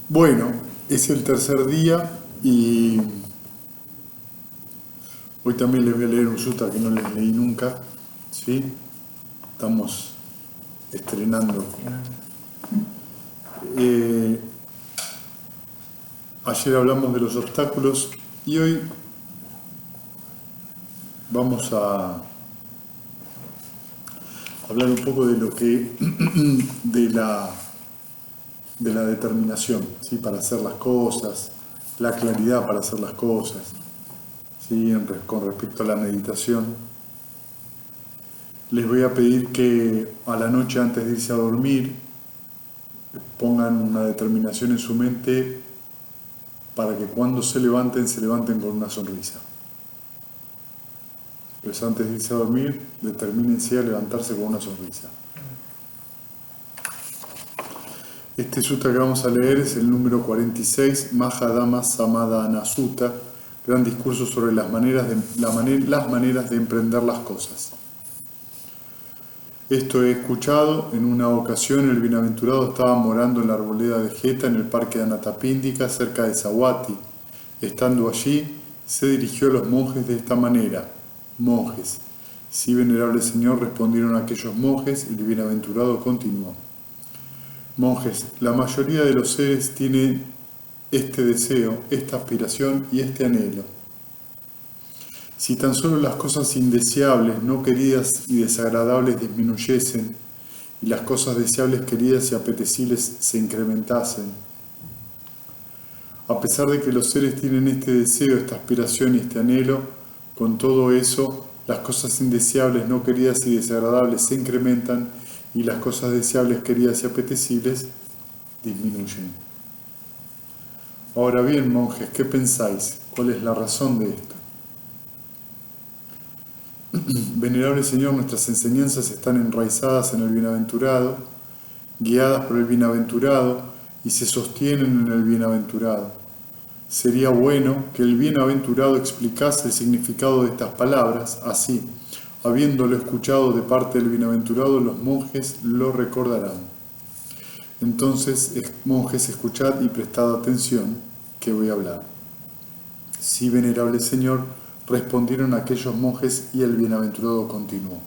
Bueno, es el tercer día y hoy también les voy a leer un sutta que no les leí nunca, ¿sí? Estamos estrenando. Ayer hablamos de los obstáculos y hoy vamos a hablar un poco de lo que de la determinación, ¿sí? Para hacer las cosas, la claridad para hacer las cosas, ¿sí? Con respecto a la meditación. Les voy a pedir que a la noche antes de irse a dormir pongan una determinación en su mente para que cuando se levanten con una sonrisa. Pues antes de irse a dormir, determínense a levantarse con una sonrisa. Este sutta que vamos a leer es el número 46, Mahadama Samadhana Sutta, gran discurso sobre las maneras de emprender las cosas. Esto he escuchado: en una ocasión el bienaventurado estaba morando en la arboleda de Jeta en el parque de Anathapindika cerca de Savatthi. Estando allí, se dirigió a los monjes de esta manera: monjes. Sí, venerable señor, respondieron aquellos monjes, y el bienaventurado continuó: monjes, la mayoría de los seres tienen este deseo, esta aspiración y este anhelo. Si tan solo las cosas indeseables, no queridas y desagradables disminuyesen, y las cosas deseables, queridas y apetecibles se incrementasen. A pesar de que los seres tienen este deseo, esta aspiración y este anhelo, con todo eso, las cosas indeseables, no queridas y desagradables se incrementan, y las cosas deseables, queridas y apetecibles disminuyen. Ahora bien, monjes, ¿qué pensáis? ¿Cuál es la razón de esto? Venerable Señor, nuestras enseñanzas están enraizadas en el bienaventurado, guiadas por el bienaventurado y se sostienen en el bienaventurado. Sería bueno que el bienaventurado explicase el significado de estas palabras, así, habiéndolo escuchado de parte del bienaventurado, los monjes lo recordarán. Entonces, monjes, escuchad y prestad atención, que voy a hablar. Sí, venerable Señor, respondieron aquellos monjes, y el bienaventurado continuó.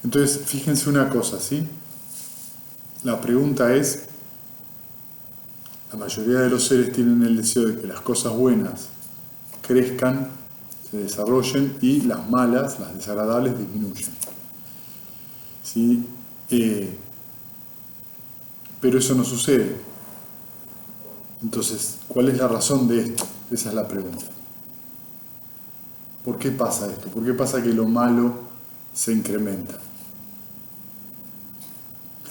Entonces, fíjense una cosa, ¿sí? La pregunta es: la mayoría de los seres tienen el deseo de que las cosas buenas crezcan, se desarrollen, y las malas, las desagradables, disminuyan. ¿Sí? Pero eso no sucede. Entonces, ¿cuál es la razón de esto? Esa es la pregunta. ¿Por qué pasa esto? ¿Por qué pasa que lo malo se incrementa?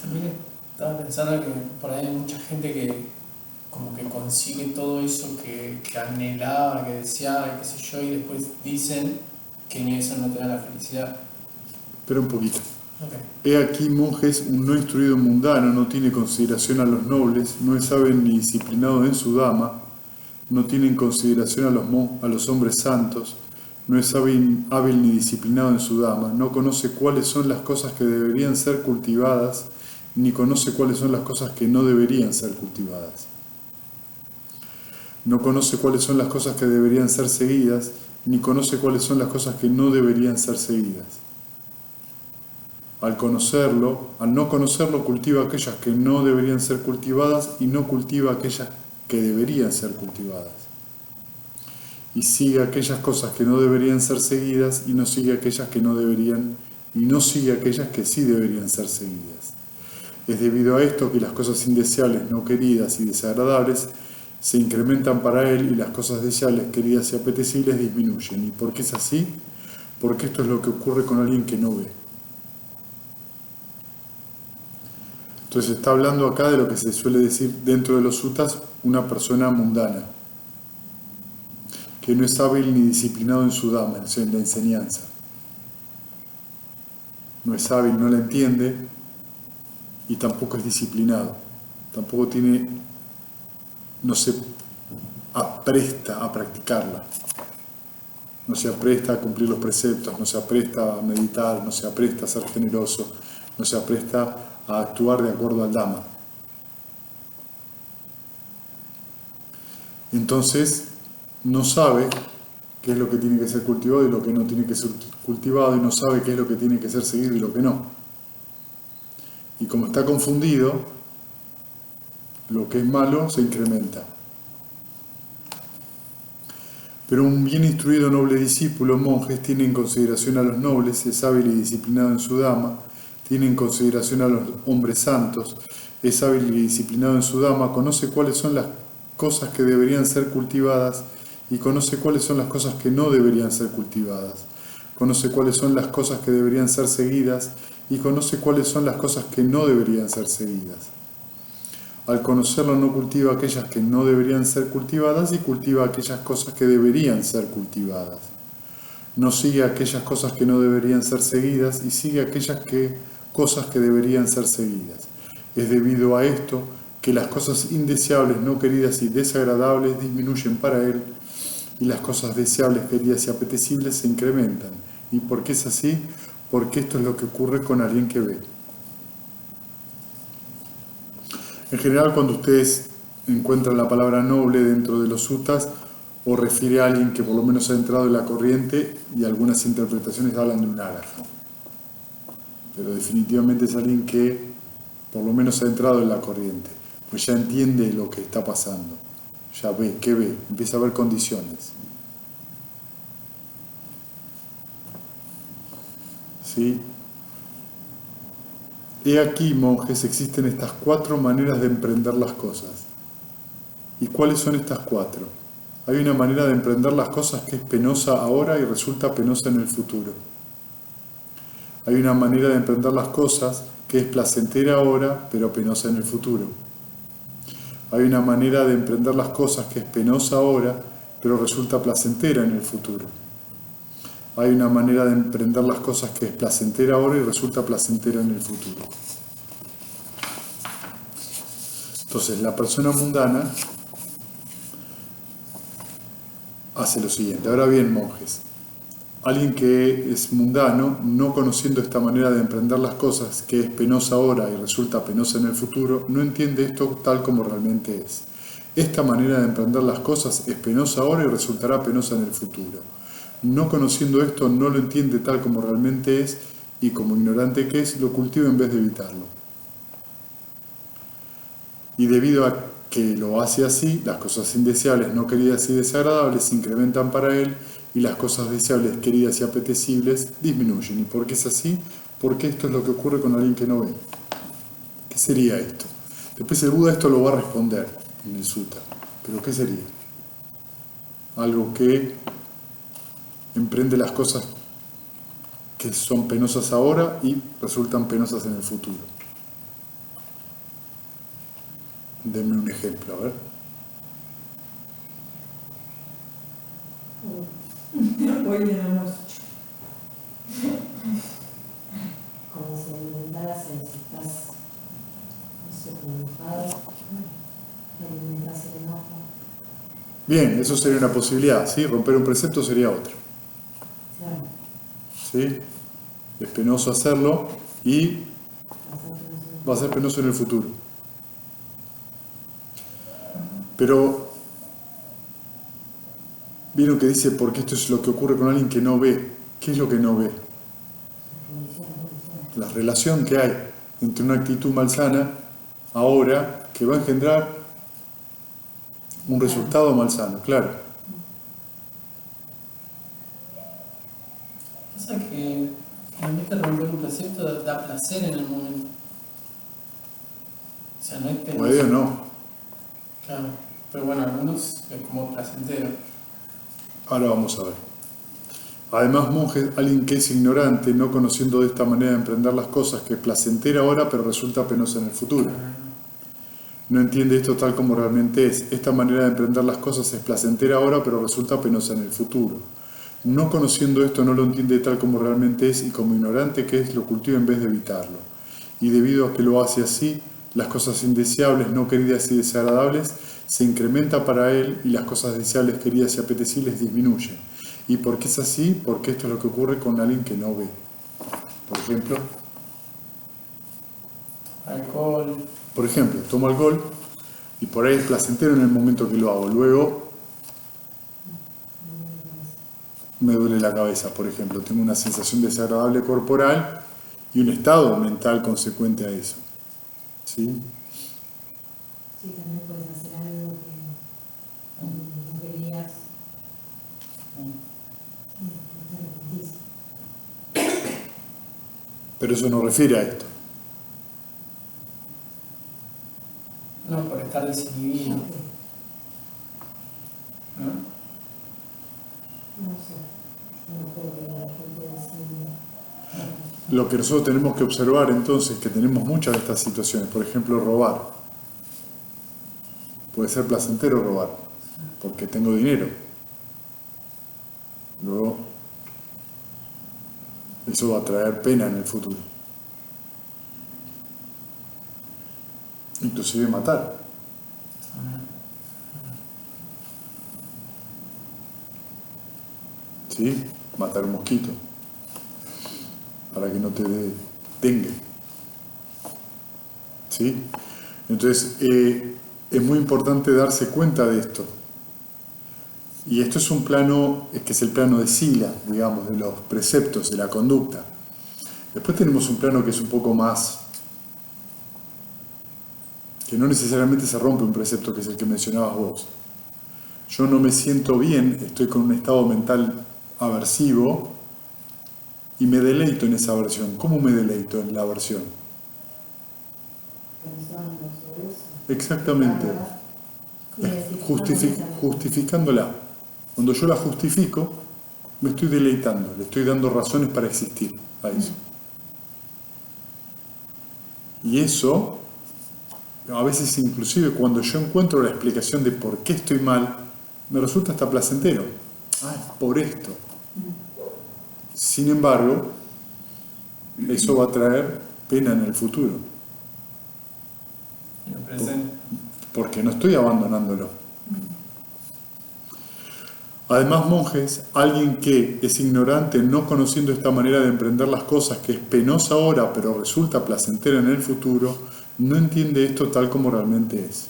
También estaba pensando que por ahí hay mucha gente que como que consigue todo eso que anhelaba, que deseaba, qué sé yo, y después dicen que ni eso no te da la felicidad. Espera un poquito. Okay. He aquí, monjes, un no instruido mundano no tiene consideración a los nobles, no es hábil ni disciplinado en su dama, no tiene en consideración a los hombres santos, no es hábil ni disciplinado en su dama, no conoce cuáles son las cosas que deberían ser cultivadas, ni conoce cuáles son las cosas que no deberían ser cultivadas. No conoce cuáles son las cosas que deberían ser seguidas, ni conoce cuáles son las cosas que no deberían ser seguidas. Al no conocerlo, cultiva aquellas que no deberían ser cultivadas y no cultiva aquellas que deberían ser cultivadas. Y sigue aquellas cosas que no deberían ser seguidas y no sigue aquellas que no deberían, y no sigue aquellas que sí deberían ser seguidas. Es debido a esto que las cosas indeseables, no queridas y desagradables se incrementan para él, y las cosas deseables, queridas y apetecibles disminuyen. ¿Y por qué es así? Porque esto es lo que ocurre con alguien que no ve. Entonces está hablando acá de lo que se suele decir dentro de los suttas, una persona mundana, que no es hábil ni disciplinado en su dhamma, en la enseñanza. No es hábil, no la entiende, y tampoco es disciplinado. Tampoco no se apresta a practicarla. No se apresta a cumplir los preceptos, no se apresta a meditar, no se apresta a ser generoso, no se apresta a actuar de acuerdo al Dhamma. Entonces no sabe qué es lo que tiene que ser cultivado y lo que no tiene que ser cultivado, y no sabe qué es lo que tiene que ser seguido y lo que no. Y como está confundido, lo que es malo se incrementa. Pero un bien instruido noble discípulo, monjes, tiene en consideración a los nobles, es hábil y disciplinado en su dama, tiene en consideración a los hombres santos, es hábil y disciplinado en su dama, conoce cuáles son las cosas que deberían ser cultivadas y conoce cuáles son las cosas que no deberían ser cultivadas. Conoce cuáles son las cosas que deberían ser seguidas y conoce cuáles son las cosas que no deberían ser seguidas. Al conocerlo no cultiva aquellas que no deberían ser cultivadas y cultiva aquellas cosas que deberían ser cultivadas. No sigue aquellas cosas que no deberían ser seguidas y sigue aquellas cosas que deberían ser seguidas. Es debido a esto que las cosas indeseables, no queridas y desagradables disminuyen para él y las cosas deseables, queridas y apetecibles se incrementan. ¿Y por qué es así? Porque esto es lo que ocurre con alguien que ve. En general, cuando ustedes encuentran la palabra noble dentro de los suttas, o refiere a alguien que por lo menos ha entrado en la corriente, y algunas interpretaciones hablan de un araha. Pero definitivamente es alguien que por lo menos ha entrado en la corriente, pues ya entiende lo que está pasando, ya ve, ¿qué ve? Empieza a ver condiciones. ¿Sí? He aquí, monjes, existen estas 4 maneras de emprender las cosas. ¿Y cuáles son estas 4? Hay una manera de emprender las cosas que es penosa ahora y resulta penosa en el futuro. Hay una manera de emprender las cosas que es placentera ahora, pero penosa en el futuro. Hay una manera de emprender las cosas que es penosa ahora, pero resulta placentera en el futuro. Hay una manera de emprender las cosas que es placentera ahora y resulta placentera en el futuro. Entonces, la persona mundana hace lo siguiente. Ahora bien, monjes, alguien que es mundano, no conociendo esta manera de emprender las cosas, que es penosa ahora y resulta penosa en el futuro, no entiende esto tal como realmente es. Esta manera de emprender las cosas es penosa ahora y resultará penosa en el futuro. No conociendo esto, no lo entiende tal como realmente es, y como ignorante que es, lo cultiva en vez de evitarlo. Y debido a que lo hace así, las cosas indeseables, no queridas y desagradables se incrementan para él, y las cosas deseables, queridas y apetecibles disminuyen. ¿Y por qué es así? Porque esto es lo que ocurre con alguien que no ve. ¿Qué sería esto? Después el Buda esto lo va a responder en el sutta. ¿Pero qué sería? Algo que emprende las cosas que son penosas ahora y resultan penosas en el futuro. Denme un ejemplo, a ver. Hoy en almuerzo. Como si alimentaras si estás, no sé, enojado, alimentas el enojo. Bien, eso sería una posibilidad, ¿sí? Romper un precepto sería otro. Claro. ¿Sí? Es penoso hacerlo y va a ser penoso en el futuro. Pero vieron que dice, porque esto es lo que ocurre con alguien que no ve. ¿Qué es lo que no ve? La relación que hay entre una actitud malsana ahora que va a engendrar un resultado malsano, claro. Pasa que realmente romper un precepto da placer en el momento. O sea, no es penoso. Puede o no. Claro, pero bueno, algunos es como placentero. Ahora vamos a ver. Además, monjes, alguien que es ignorante, no conociendo de esta manera de emprender las cosas, que es placentera ahora, pero resulta penosa en el futuro. No entiende esto tal como realmente es. Esta manera de emprender las cosas es placentera ahora, pero resulta penosa en el futuro. No conociendo esto, no lo entiende tal como realmente es, y como ignorante que es, lo cultiva en vez de evitarlo. Y debido a que lo hace así, las cosas indeseables, no queridas y desagradables, se incrementan para él, y las cosas deseables, queridas y apetecibles disminuyen. ¿Y por qué es así? Porque esto es lo que ocurre con alguien que no ve. Por ejemplo, Alcohol. toma alcohol, Y por ahí es placentero en el momento que lo hago. Luego me duele la cabeza, por ejemplo. Tengo una sensación desagradable corporal y un estado mental consecuente a eso. ¿Sí? Sí, también puedes hacer algo que no querías y te arrepentís. Pero eso no refiere a esto. No, por estar desinhibido. ¿No? No sé, no creo que la gente decida. Lo que nosotros tenemos que observar entonces es que tenemos muchas de estas situaciones. Por ejemplo, robar. Puede ser placentero robar, porque tengo dinero. Luego, eso va a traer pena en el futuro. Inclusive matar. ¿Sí? Matar un mosquito para que no te dé dengue. ¿Sí? Entonces, es muy importante darse cuenta de esto. Y esto es un plano, que es el plano de sila, digamos, de los preceptos, de la conducta. Después tenemos un plano que es un poco más, que no necesariamente se rompe un precepto, que es el que mencionabas vos. Yo no me siento bien, estoy con un estado mental aversivo y me deleito en esa aversión. ¿Cómo me deleito en la aversión? Pensando sobre eso. Exactamente. Justificándola. Cuando yo la justifico, me estoy deleitando, le estoy dando razones para existir a eso. Y eso, a veces inclusive cuando yo encuentro la explicación de por qué estoy mal, me resulta hasta placentero. Ah, es por esto. Sin embargo, eso va a traer pena en el futuro. En el presente. Porque no estoy abandonándolo. Además, monjes, alguien que es ignorante, no conociendo esta manera de emprender las cosas, que es penosa ahora, pero resulta placentera en el futuro, no entiende esto tal como realmente es.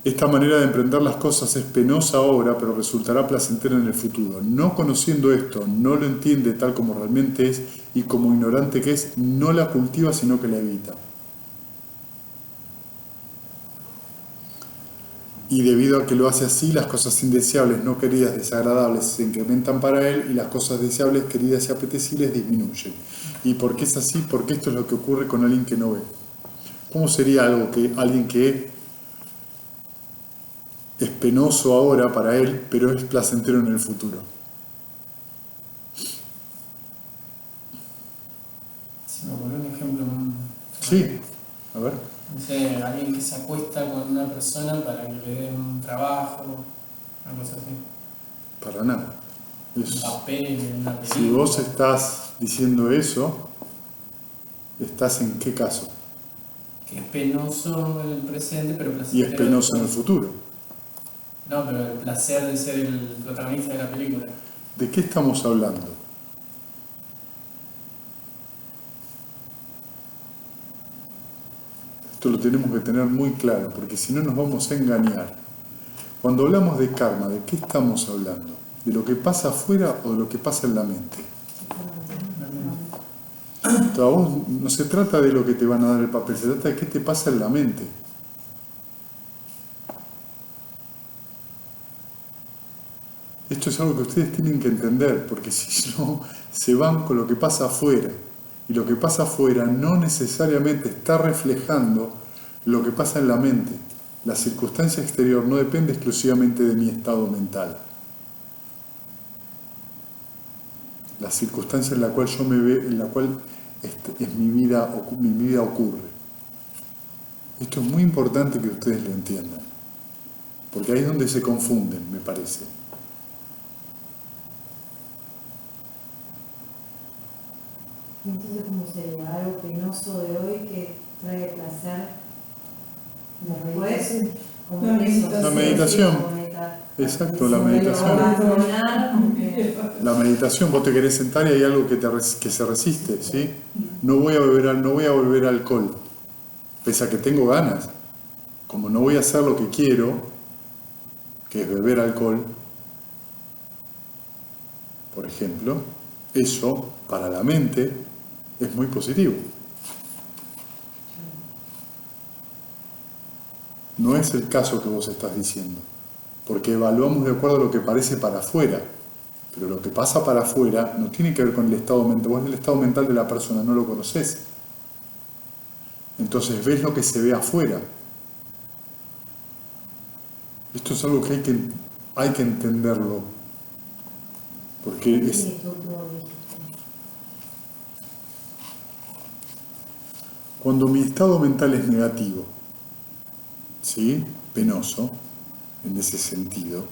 Esta manera de emprender las cosas es penosa ahora, pero resultará placentera en el futuro. No conociendo esto, no lo entiende tal como realmente es, y como ignorante que es, no la cultiva, sino que la evita. Y debido a que lo hace así, las cosas indeseables, no queridas, desagradables, se incrementan para él y las cosas deseables, queridas y apetecibles disminuyen. ¿Y por qué es así? Porque esto es lo que ocurre con alguien que no ve. ¿Cómo sería algo que alguien que es penoso ahora para él, pero es placentero en el futuro? Si me ocurrió un ejemplo. Sí, a ver. No sé, alguien que se acuesta con una persona para que le den un trabajo, una cosa así. Para nada. Un papel, una película. Si vos estás diciendo eso, ¿estás en qué caso? Que es penoso en el presente, pero Y placentero. es penoso en el futuro. No, pero el placer de ser el protagonista de la película. ¿De qué estamos hablando? Esto lo tenemos que tener muy claro, porque si no nos vamos a engañar. Cuando hablamos de karma, ¿de qué estamos hablando? ¿De lo que pasa afuera o de lo que pasa en la mente? Entonces, a vos no se trata de lo que te van a dar el papel, se trata de qué te pasa en la mente. Esto es algo que ustedes tienen que entender, porque si no, se van con lo que pasa afuera. Y lo que pasa afuera no necesariamente está reflejando lo que pasa en la mente. La circunstancia exterior no depende exclusivamente de mi estado mental. La circunstancia en la cual yo me veo, en la cual es mi vida ocurre. Esto es muy importante que ustedes lo entiendan, porque ahí es donde se confunden, me parece. Entonces, ¿cómo sería? Algo penoso de hoy que trae placer después. La meditación. Exacto, la meditación. La meditación, vos te querés sentar y hay algo que se resiste, ¿sí? No voy a beber alcohol, pese a que tengo ganas. como no voy a hacer lo que quiero, que es beber alcohol, por ejemplo, eso para la mente es muy positivo. No es el caso que vos estás diciendo, porque evaluamos de acuerdo a lo que parece para afuera, pero lo que pasa para afuera no tiene que ver con el estado mental. Vos el estado mental de la persona no lo conocés. Entonces ves lo que se ve afuera. Esto es algo que hay que entenderlo, porque es... Cuando mi estado mental es negativo, ¿sí? Penoso, en ese sentido,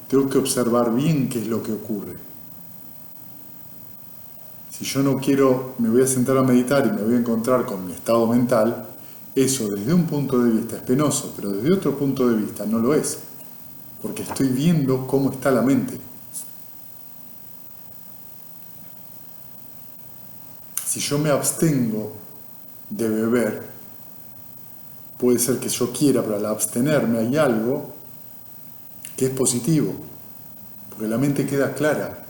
tengo que observar bien qué es lo que ocurre. Si yo no quiero, me voy a sentar a meditar y me voy a encontrar con mi estado mental, eso desde un punto de vista es penoso, pero desde otro punto de vista no lo es, porque estoy viendo cómo está la mente. Si yo me abstengo de beber, puede ser que yo quiera, pero al abstenerme hay algo que es positivo, porque la mente queda clara.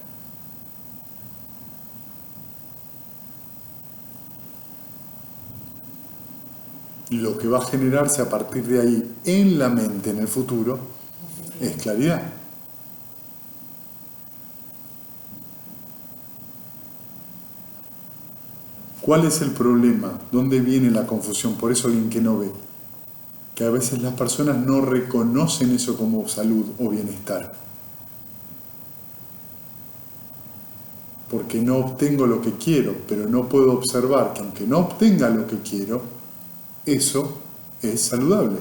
Lo que va a generarse a partir de ahí en la mente en el futuro es claridad. ¿Cuál es el problema? ¿Dónde viene la confusión? Por eso alguien que no ve. Que a veces las personas no reconocen eso como salud o bienestar. Porque no obtengo lo que quiero, pero no puedo observar que aunque no obtenga lo que quiero, eso es saludable.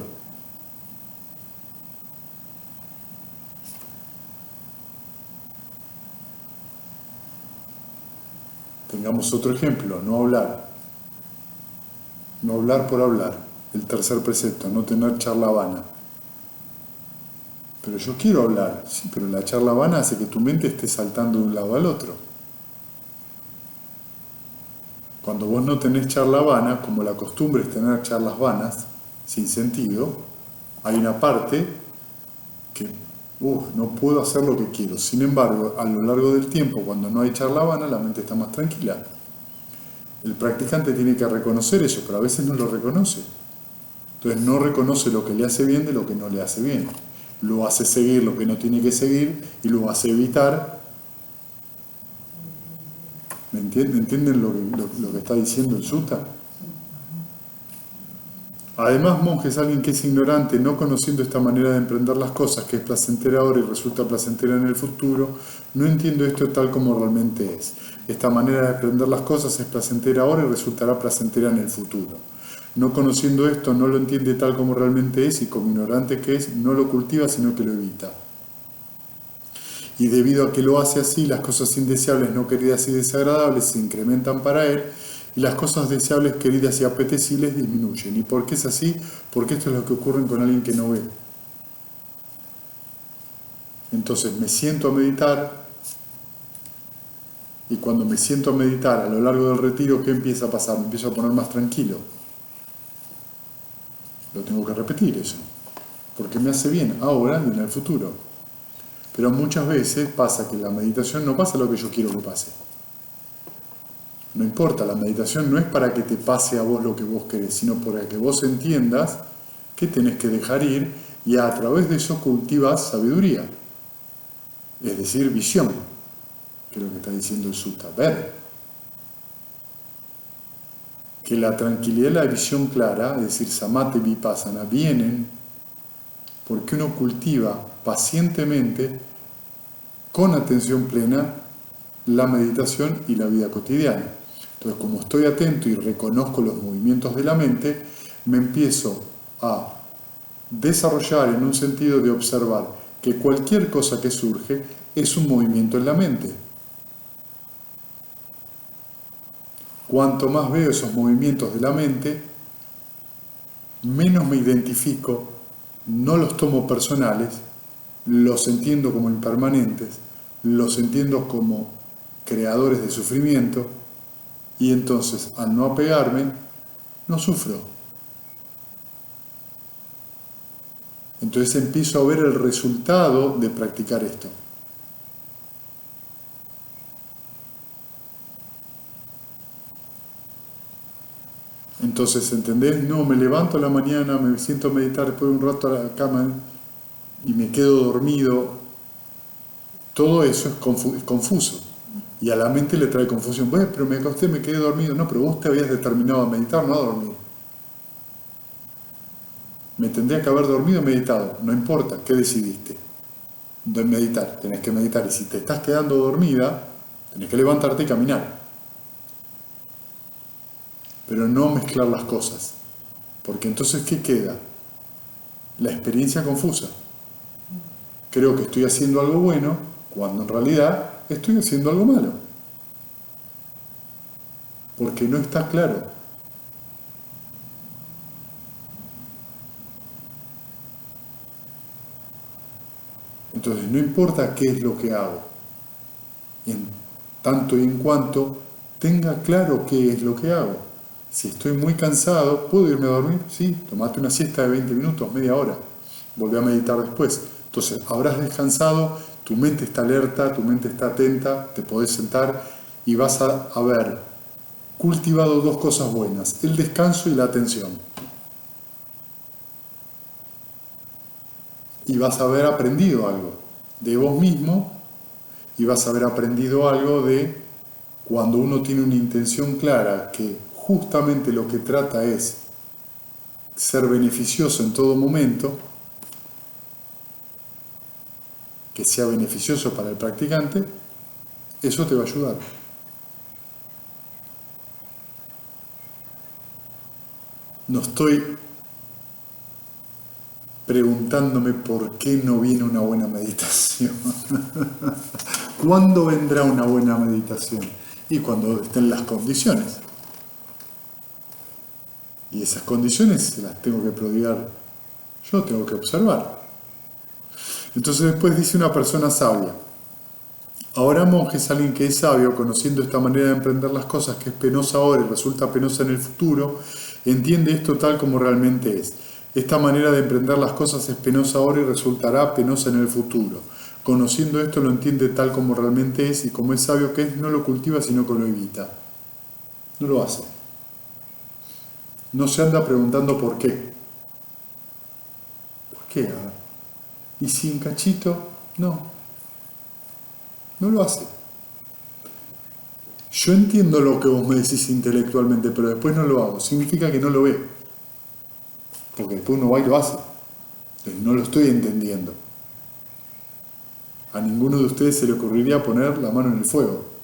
Tengamos otro ejemplo, no hablar. No hablar por hablar. El tercer precepto, no tener charla vana. Pero yo quiero hablar, sí, pero la charla vana hace que tu mente esté saltando de un lado al otro. Cuando vos no tenés charla vana, como la costumbre es tener charlas vanas, sin sentido, hay una parte que, no puedo hacer lo que quiero. Sin embargo, a lo largo del tiempo, cuando no hay charla vana, la mente está más tranquila. El practicante tiene que reconocer eso, pero a veces no lo reconoce. Entonces no reconoce lo que le hace bien de lo que no le hace bien. Lo hace seguir lo que no tiene que seguir y lo hace evitar. ¿Me entienden lo que está diciendo el sutta? Además, monje es alguien que es ignorante, no conociendo esta manera de emprender las cosas, que es placentera ahora y resulta placentera en el futuro, no entiendo esto tal como realmente es. Esta manera de emprender las cosas es placentera ahora y resultará placentera en el futuro. No conociendo esto, no lo entiende tal como realmente es y como ignorante que es, no lo cultiva sino que lo evita. Y debido a que lo hace así, las cosas indeseables, no queridas y desagradables se incrementan para él y las cosas deseables, queridas y apetecibles disminuyen. ¿Y por qué es así? Porque esto es lo que ocurre con alguien que no ve. Entonces me siento a meditar y cuando me siento a meditar a lo largo del retiro, ¿qué empieza a pasar? Me empiezo a poner más tranquilo. Lo tengo que repetir eso, porque me hace bien ahora y en el futuro. Pero muchas veces pasa que la meditación no pasa lo que yo quiero que pase. No importa, la meditación no es para que te pase a vos lo que vos querés, sino para que vos entiendas que tenés que dejar ir y a través de eso cultivas sabiduría. Es decir, visión, que es lo que está diciendo el sutta, ver. Que la tranquilidad y la visión clara, es decir, samadhi y vipassana, vienen porque uno cultiva pacientemente, con atención plena, la meditación y la vida cotidiana. Entonces, como estoy atento y reconozco los movimientos de la mente, me empiezo a desarrollar en un sentido de observar que cualquier cosa que surge es un movimiento en la mente. Cuanto más veo esos movimientos de la mente, menos me identifico, no los tomo personales, los entiendo como impermanentes, los entiendo como creadores de sufrimiento Y entonces, al no apegarme, no sufro. Entonces empiezo a ver el resultado de practicar esto. Entonces, ¿entendés? No, me levanto a la mañana, me siento a meditar, después de un rato a la cama y me quedo dormido. Todo eso es confuso. Y a la mente le trae confusión. Bueno, pero me acosté, me quedé dormido. No, pero vos te habías determinado a meditar, no a dormir. Me tendría que haber dormido o meditado. No importa, ¿qué decidiste? De meditar, tenés que meditar. Y si te estás quedando dormida, tenés que levantarte y caminar. Pero no mezclar las cosas. Porque entonces, ¿qué queda? La experiencia confusa. Creo que estoy haciendo algo bueno, cuando en realidad estoy haciendo algo malo. Porque no está claro. Entonces, no importa qué es lo que hago, en tanto y en cuanto tenga claro qué es lo que hago. Si estoy muy cansado, ¿puedo irme a dormir? Sí, tomate una siesta de 20 minutos, media hora. Volví a meditar después. Entonces, habrás descansado, tu mente está alerta, tu mente está atenta, te podés sentar y vas a haber cultivado dos cosas buenas, el descanso y la atención. Y vas a haber aprendido algo de vos mismo y vas a haber aprendido algo de cuando uno tiene una intención clara que justamente lo que trata es ser beneficioso en todo momento, que sea beneficioso para el practicante, eso te va a ayudar. No estoy preguntándome por qué no viene una buena meditación. ¿Cuándo vendrá una buena meditación? Y cuando estén las condiciones. Y esas condiciones las tengo que prodigar yo, tengo que observar. Entonces después dice una persona sabia. Ahora monje es alguien que es sabio, conociendo esta manera de emprender las cosas que es penosa ahora y resulta penosa en el futuro, entiende esto tal como realmente es. Esta manera de emprender las cosas es penosa ahora y resultará penosa en el futuro. Conociendo esto lo entiende tal como realmente es y como es sabio que es, no lo cultiva sino que lo evita. No lo hace. No se anda preguntando por qué. ¿Por qué? Y sin cachito, no. No lo hace. Yo entiendo lo que vos me decís intelectualmente, pero después no lo hago. Significa que no lo ve. Porque después uno va y lo hace. Entonces no lo estoy entendiendo. A ninguno de ustedes se le ocurriría poner la mano en el fuego.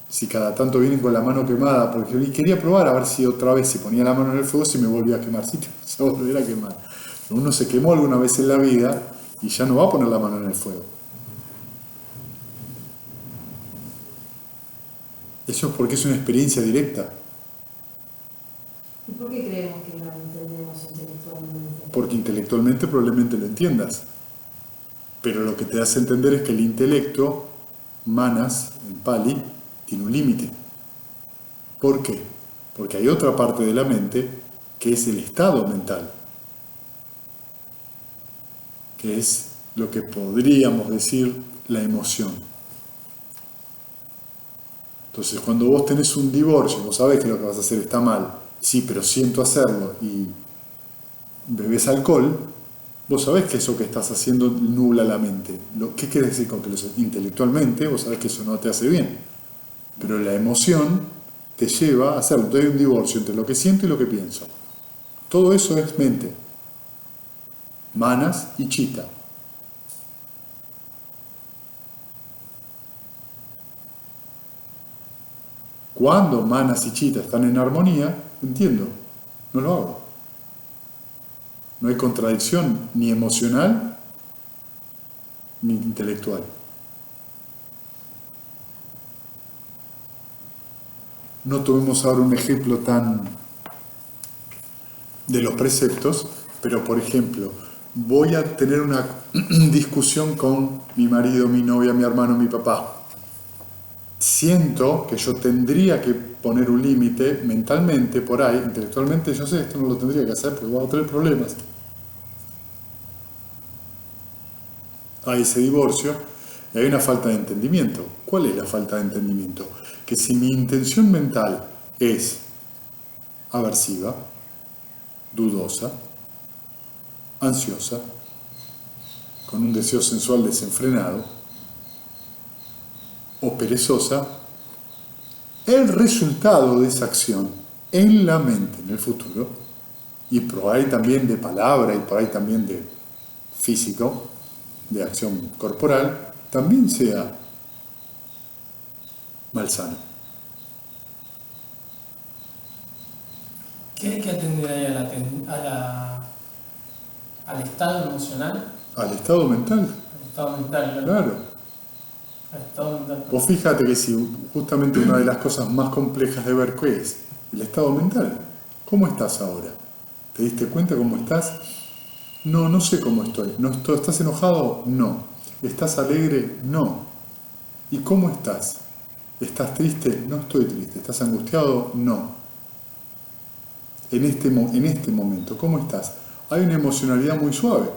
Si cada tanto vienen con la mano quemada, porque yo quería probar a ver si otra vez si ponía la mano en el fuego se me volvía a quemar. Sí, se volviera a quemar. Uno se quemó alguna vez en la vida y ya no va a poner la mano en el fuego. Eso es porque es una experiencia directa. ¿Y por qué creemos que lo entendemos intelectualmente? Porque intelectualmente probablemente lo entiendas. Pero lo que te hace entender es que el intelecto, manas, en Pali, tiene un límite. ¿Por qué? Porque hay otra parte de la mente que es el estado mental, que es lo que podríamos decir la emoción. Entonces, cuando vos tenés un divorcio, vos sabés que lo que vas a hacer está mal, sí, pero siento hacerlo y bebés alcohol, vos sabés que eso que estás haciendo nubla la mente. ¿Qué quiere decir con que intelectualmente vos sabés que eso no te hace bien? Pero la emoción te lleva a hacerlo. Entonces hay un divorcio entre lo que siento y lo que pienso. Todo eso es mente. Manas y chitta. Cuando manas y chitta están en armonía, entiendo, no lo hago. No hay contradicción ni emocional ni intelectual. No tomemos ahora un ejemplo tan de los preceptos, pero por ejemplo, voy a tener una discusión con mi marido, mi novia, mi hermano, mi papá. siento que yo tendría que poner un límite mentalmente, por ahí, intelectualmente, yo sé, esto no lo tendría que hacer porque voy a tener problemas. Hay ese divorcio y hay una falta de entendimiento. ¿Cuál es la falta de entendimiento? Que si mi intención mental es aversiva, dudosa, ansiosa, con un deseo sensual desenfrenado o perezosa, el resultado de esa acción en la mente, en el futuro, y por ahí también de palabra y por ahí también de físico, de acción corporal, también sea malsano. ¿Qué hay que atender ahí al estado emocional? Al estado mental, Al estado mental, claro. Al estado mental. Vos fíjate que si justamente una de las cosas más complejas de ver qué es el estado mental. ¿Cómo estás ahora? ¿Te diste cuenta cómo estás? No, no sé cómo estoy. ¿Estás enojado? No. ¿Estás alegre? No. ¿Y cómo estás? ¿Estás triste? No estoy triste. ¿Estás angustiado? No. En este momento, ¿cómo estás? Hay una emocionalidad muy suave,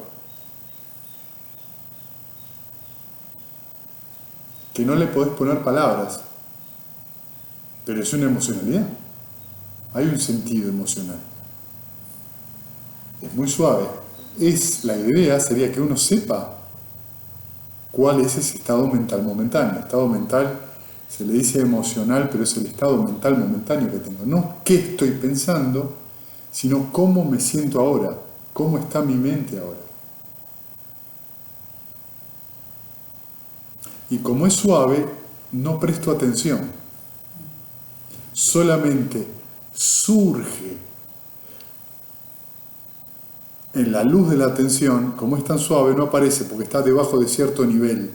que no le podés poner palabras, pero es una emocionalidad. Hay un sentido emocional. Es muy suave. La idea sería que uno sepa cuál es ese estado mental momentáneo. El estado mental se le dice emocional, pero es el estado mental momentáneo que tengo. No qué estoy pensando, sino cómo me siento ahora, cómo está mi mente ahora. Y como es suave, no presto atención. Solamente surge en la luz de la atención. Como es tan suave, no aparece porque está debajo de cierto nivel.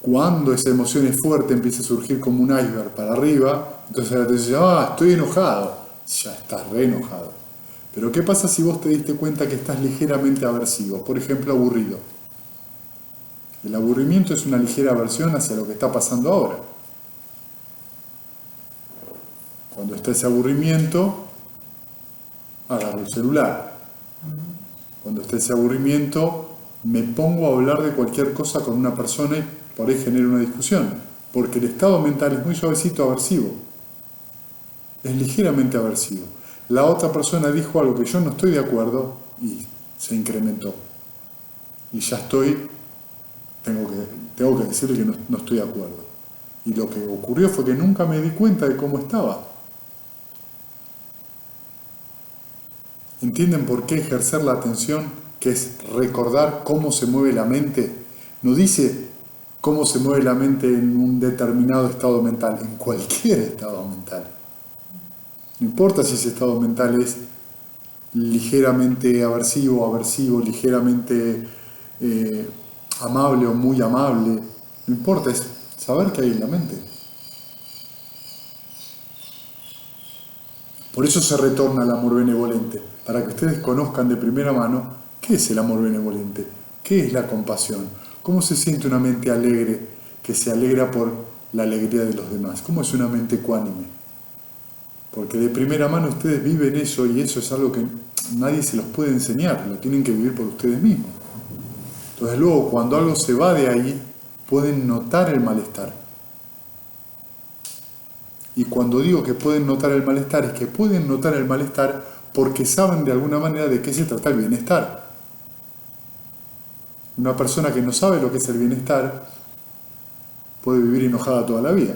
Cuando esa emoción es fuerte, empieza a surgir como un iceberg para arriba, entonces la atención dice, estoy enojado. Ya estás re enojado. Pero ¿qué pasa si vos te diste cuenta que estás ligeramente aversivo? Por ejemplo, aburrido. El aburrimiento es una ligera aversión hacia lo que está pasando ahora. Cuando está ese aburrimiento, agarro el celular. Cuando está ese aburrimiento, me pongo a hablar de cualquier cosa con una persona y por ahí genero una discusión. Porque el estado mental es muy suavecito aversivo. Es ligeramente aversivo. La otra persona dijo algo que yo no estoy de acuerdo y se incrementó. Y ya tengo que decirle que no estoy de acuerdo. Y lo que ocurrió fue que nunca me di cuenta de cómo estaba. ¿Entienden por qué ejercer la atención, que es recordar cómo se mueve la mente? No dice cómo se mueve la mente en un determinado estado mental, en cualquier estado mental. No importa si ese estado mental es ligeramente aversivo, ligeramente amable o muy amable. No importa, es saber qué hay en la mente. Por eso se retorna al amor benevolente, para que ustedes conozcan de primera mano qué es el amor benevolente, qué es la compasión, cómo se siente una mente alegre que se alegra por la alegría de los demás, cómo es una mente ecuánime. Porque de primera mano ustedes viven eso y eso es algo que nadie se los puede enseñar, lo tienen que vivir por ustedes mismos. Entonces luego cuando algo se va de ahí, pueden notar el malestar. Y cuando digo que pueden notar el malestar, es que pueden notar el malestar porque saben de alguna manera de qué se trata el bienestar. Una persona que no sabe lo que es el bienestar puede vivir enojada toda la vida.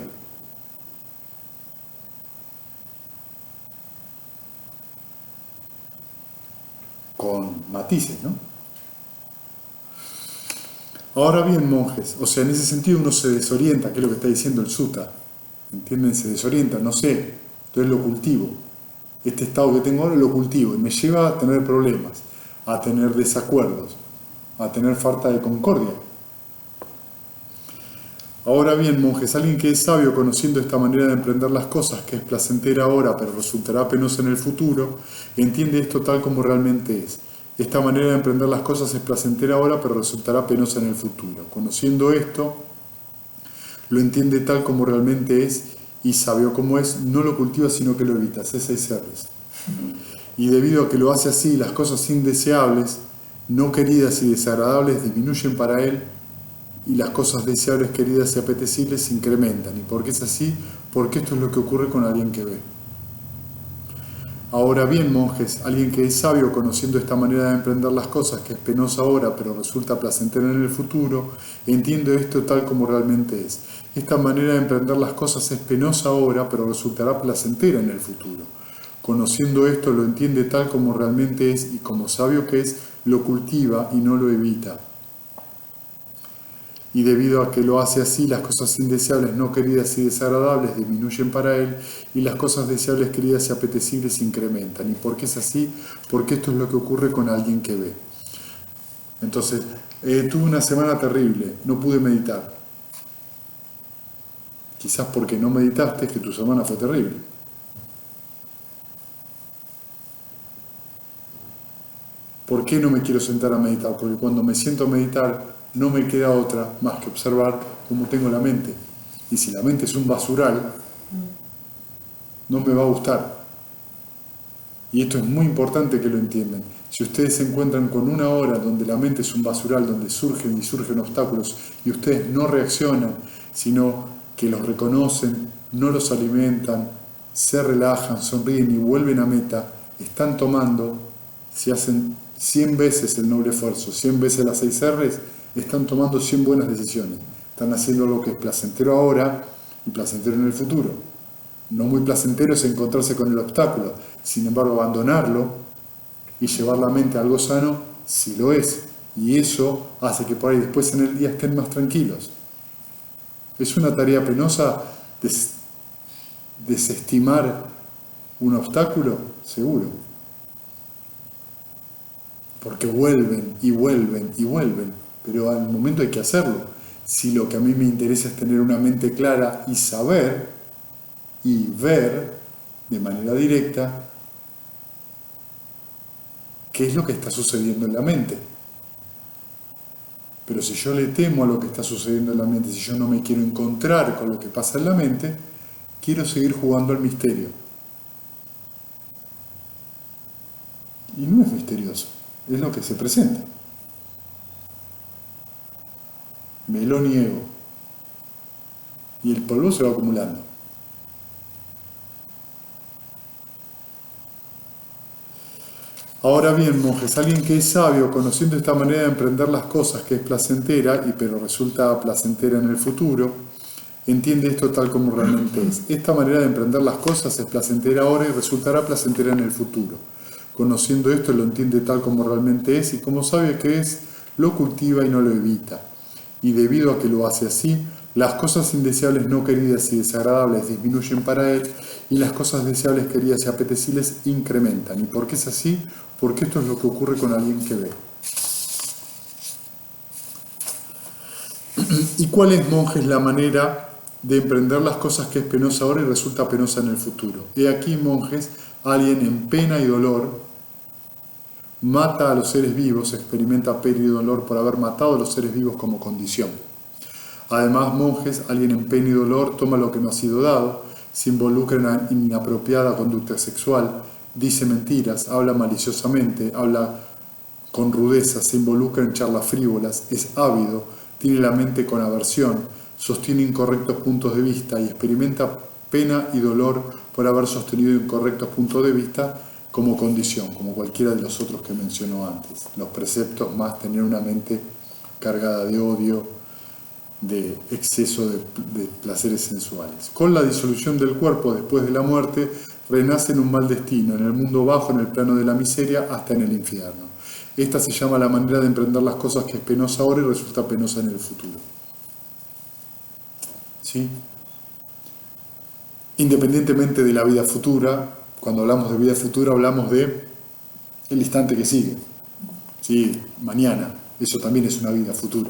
Con matices, ¿no? Ahora bien, monjes, o sea, en ese sentido uno se desorienta, que es lo que está diciendo el sutta. ¿Entienden? Se desorienta, no sé, entonces lo cultivo. Este estado que tengo ahora lo cultivo y me lleva a tener problemas, a tener desacuerdos, a tener falta de concordia. Ahora bien, monjes, alguien que es sabio conociendo esta manera de emprender las cosas, que es placentera ahora pero resultará penosa en el futuro, entiende esto tal como realmente es. Esta manera de emprender las cosas es placentera ahora pero resultará penosa en el futuro. Conociendo esto, lo entiende tal como realmente es y sabio como es, no lo cultiva sino que lo evita. C6 R's. Y debido a que lo hace así, las cosas indeseables, no queridas y desagradables disminuyen para él y las cosas deseables, queridas y apetecibles se incrementan. ¿Y por qué es así? Porque esto es lo que ocurre con alguien que ve. Ahora bien, monjes, alguien que es sabio, conociendo esta manera de emprender las cosas, que es penosa ahora, pero resulta placentera en el futuro, entiende esto tal como realmente es. Esta manera de emprender las cosas es penosa ahora, pero resultará placentera en el futuro. Conociendo esto, lo entiende tal como realmente es y como sabio que es, lo cultiva y no lo evita. Y debido a que lo hace así, las cosas indeseables, no queridas y desagradables disminuyen para él y las cosas deseables, queridas y apetecibles se incrementan. ¿Y por qué es así? Porque esto es lo que ocurre con alguien que ve. Entonces, tuve una semana terrible, no pude meditar. Quizás porque no meditaste es que tu semana fue terrible. ¿Por qué no me quiero sentar a meditar? Porque cuando me siento a meditar, no me queda otra más que observar cómo tengo la mente. Y si la mente es un basural, no me va a gustar. Y esto es muy importante que lo entiendan. Si ustedes se encuentran con una hora donde la mente es un basural, donde surgen obstáculos y ustedes no reaccionan, sino que los reconocen, no los alimentan, se relajan, sonríen y vuelven a meta, están tomando, si hacen 100 veces el noble esfuerzo, 100 veces las 6 R's, están tomando 100 buenas decisiones. Están haciendo lo que es placentero ahora y placentero en el futuro. No muy placentero es encontrarse con el obstáculo. Sin embargo, abandonarlo y llevar la mente a algo sano, sí lo es. Y eso hace que por ahí después en el día estén más tranquilos. ¿Es una tarea penosa desestimar un obstáculo? Seguro. Porque vuelven y vuelven y vuelven. Pero al momento hay que hacerlo. Si lo que a mí me interesa es tener una mente clara y saber y ver de manera directa qué es lo que está sucediendo en la mente. Pero si yo le temo a lo que está sucediendo en la mente, si yo no me quiero encontrar con lo que pasa en la mente, quiero seguir jugando al misterio. Y no es misterioso, es lo que se presenta. Me lo niego. Y el polvo se va acumulando. Ahora bien, monjes, alguien que es sabio, conociendo esta manera de emprender las cosas, que es placentera, pero resulta placentera en el futuro, entiende esto tal como realmente es. Esta manera de emprender las cosas es placentera ahora y resultará placentera en el futuro. Conociendo esto, lo entiende tal como realmente es y como sabe que es, lo cultiva y no lo evita. Y debido a que lo hace así, las cosas indeseables, no queridas y desagradables disminuyen para él y las cosas deseables, queridas y apetecibles incrementan. ¿Y por qué es así? Porque esto es lo que ocurre con alguien que ve. ¿Y cuál es, monjes, la manera de emprender las cosas que es penosa ahora y resulta penosa en el futuro? He aquí, monjes, alguien en pena y dolor mata a los seres vivos, experimenta pena y dolor por haber matado a los seres vivos como condición. Además, monjes, alguien en pena y dolor toma lo que no ha sido dado, se involucra en inapropiada conducta sexual, dice mentiras, habla maliciosamente, habla con rudeza, se involucra en charlas frívolas, es ávido, tiene la mente con aversión, sostiene incorrectos puntos de vista y experimenta pena y dolor por haber sostenido incorrectos puntos de vista como condición, como cualquiera de los otros que mencionó antes. Los preceptos más tener una mente cargada de odio, de exceso de placeres sensuales. Con la disolución del cuerpo después de la muerte, renace en un mal destino, en el mundo bajo, en el plano de la miseria, hasta en el infierno. Esta se llama la manera de emprender las cosas que es penosa ahora y resulta penosa en el futuro. ¿Sí? Independientemente de la vida futura, cuando hablamos de vida futura hablamos de el instante que sigue. ¿Sí? Mañana. Eso también es una vida futura.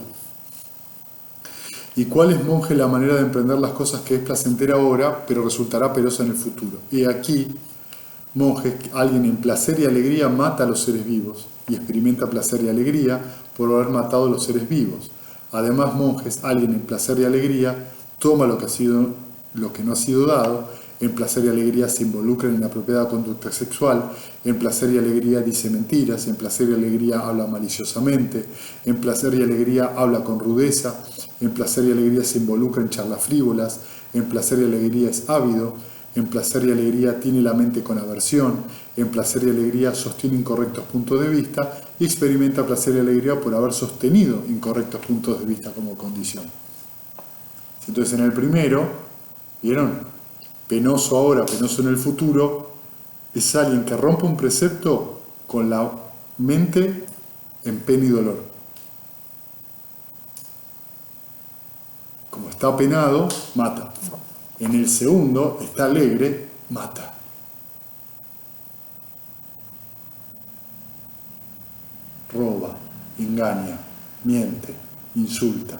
¿Y cuál es, monje, la manera de emprender las cosas que es placentera ahora, pero resultará penosa en el futuro? Y aquí, monje, alguien en placer y alegría mata a los seres vivos y experimenta placer y alegría por haber matado a los seres vivos. Además, monjes, alguien en placer y alegría toma lo que no ha sido dado, en placer y alegría se involucra en inapropiada conducta sexual, en placer y alegría dice mentiras, en placer y alegría habla maliciosamente, en placer y alegría habla con rudeza, en placer y alegría se involucra en charlas frívolas, en placer y alegría es ávido, en placer y alegría tiene la mente con aversión, en placer y alegría sostiene incorrectos puntos de vista y experimenta placer y alegría por haber sostenido incorrectos puntos de vista como condición. Entonces en el primero, ¿vieron? Penoso ahora, penoso en el futuro, es alguien que rompe un precepto con la mente en pena y dolor. Como está penado, mata. En el segundo, está alegre, mata. Roba, engaña, miente, insulta.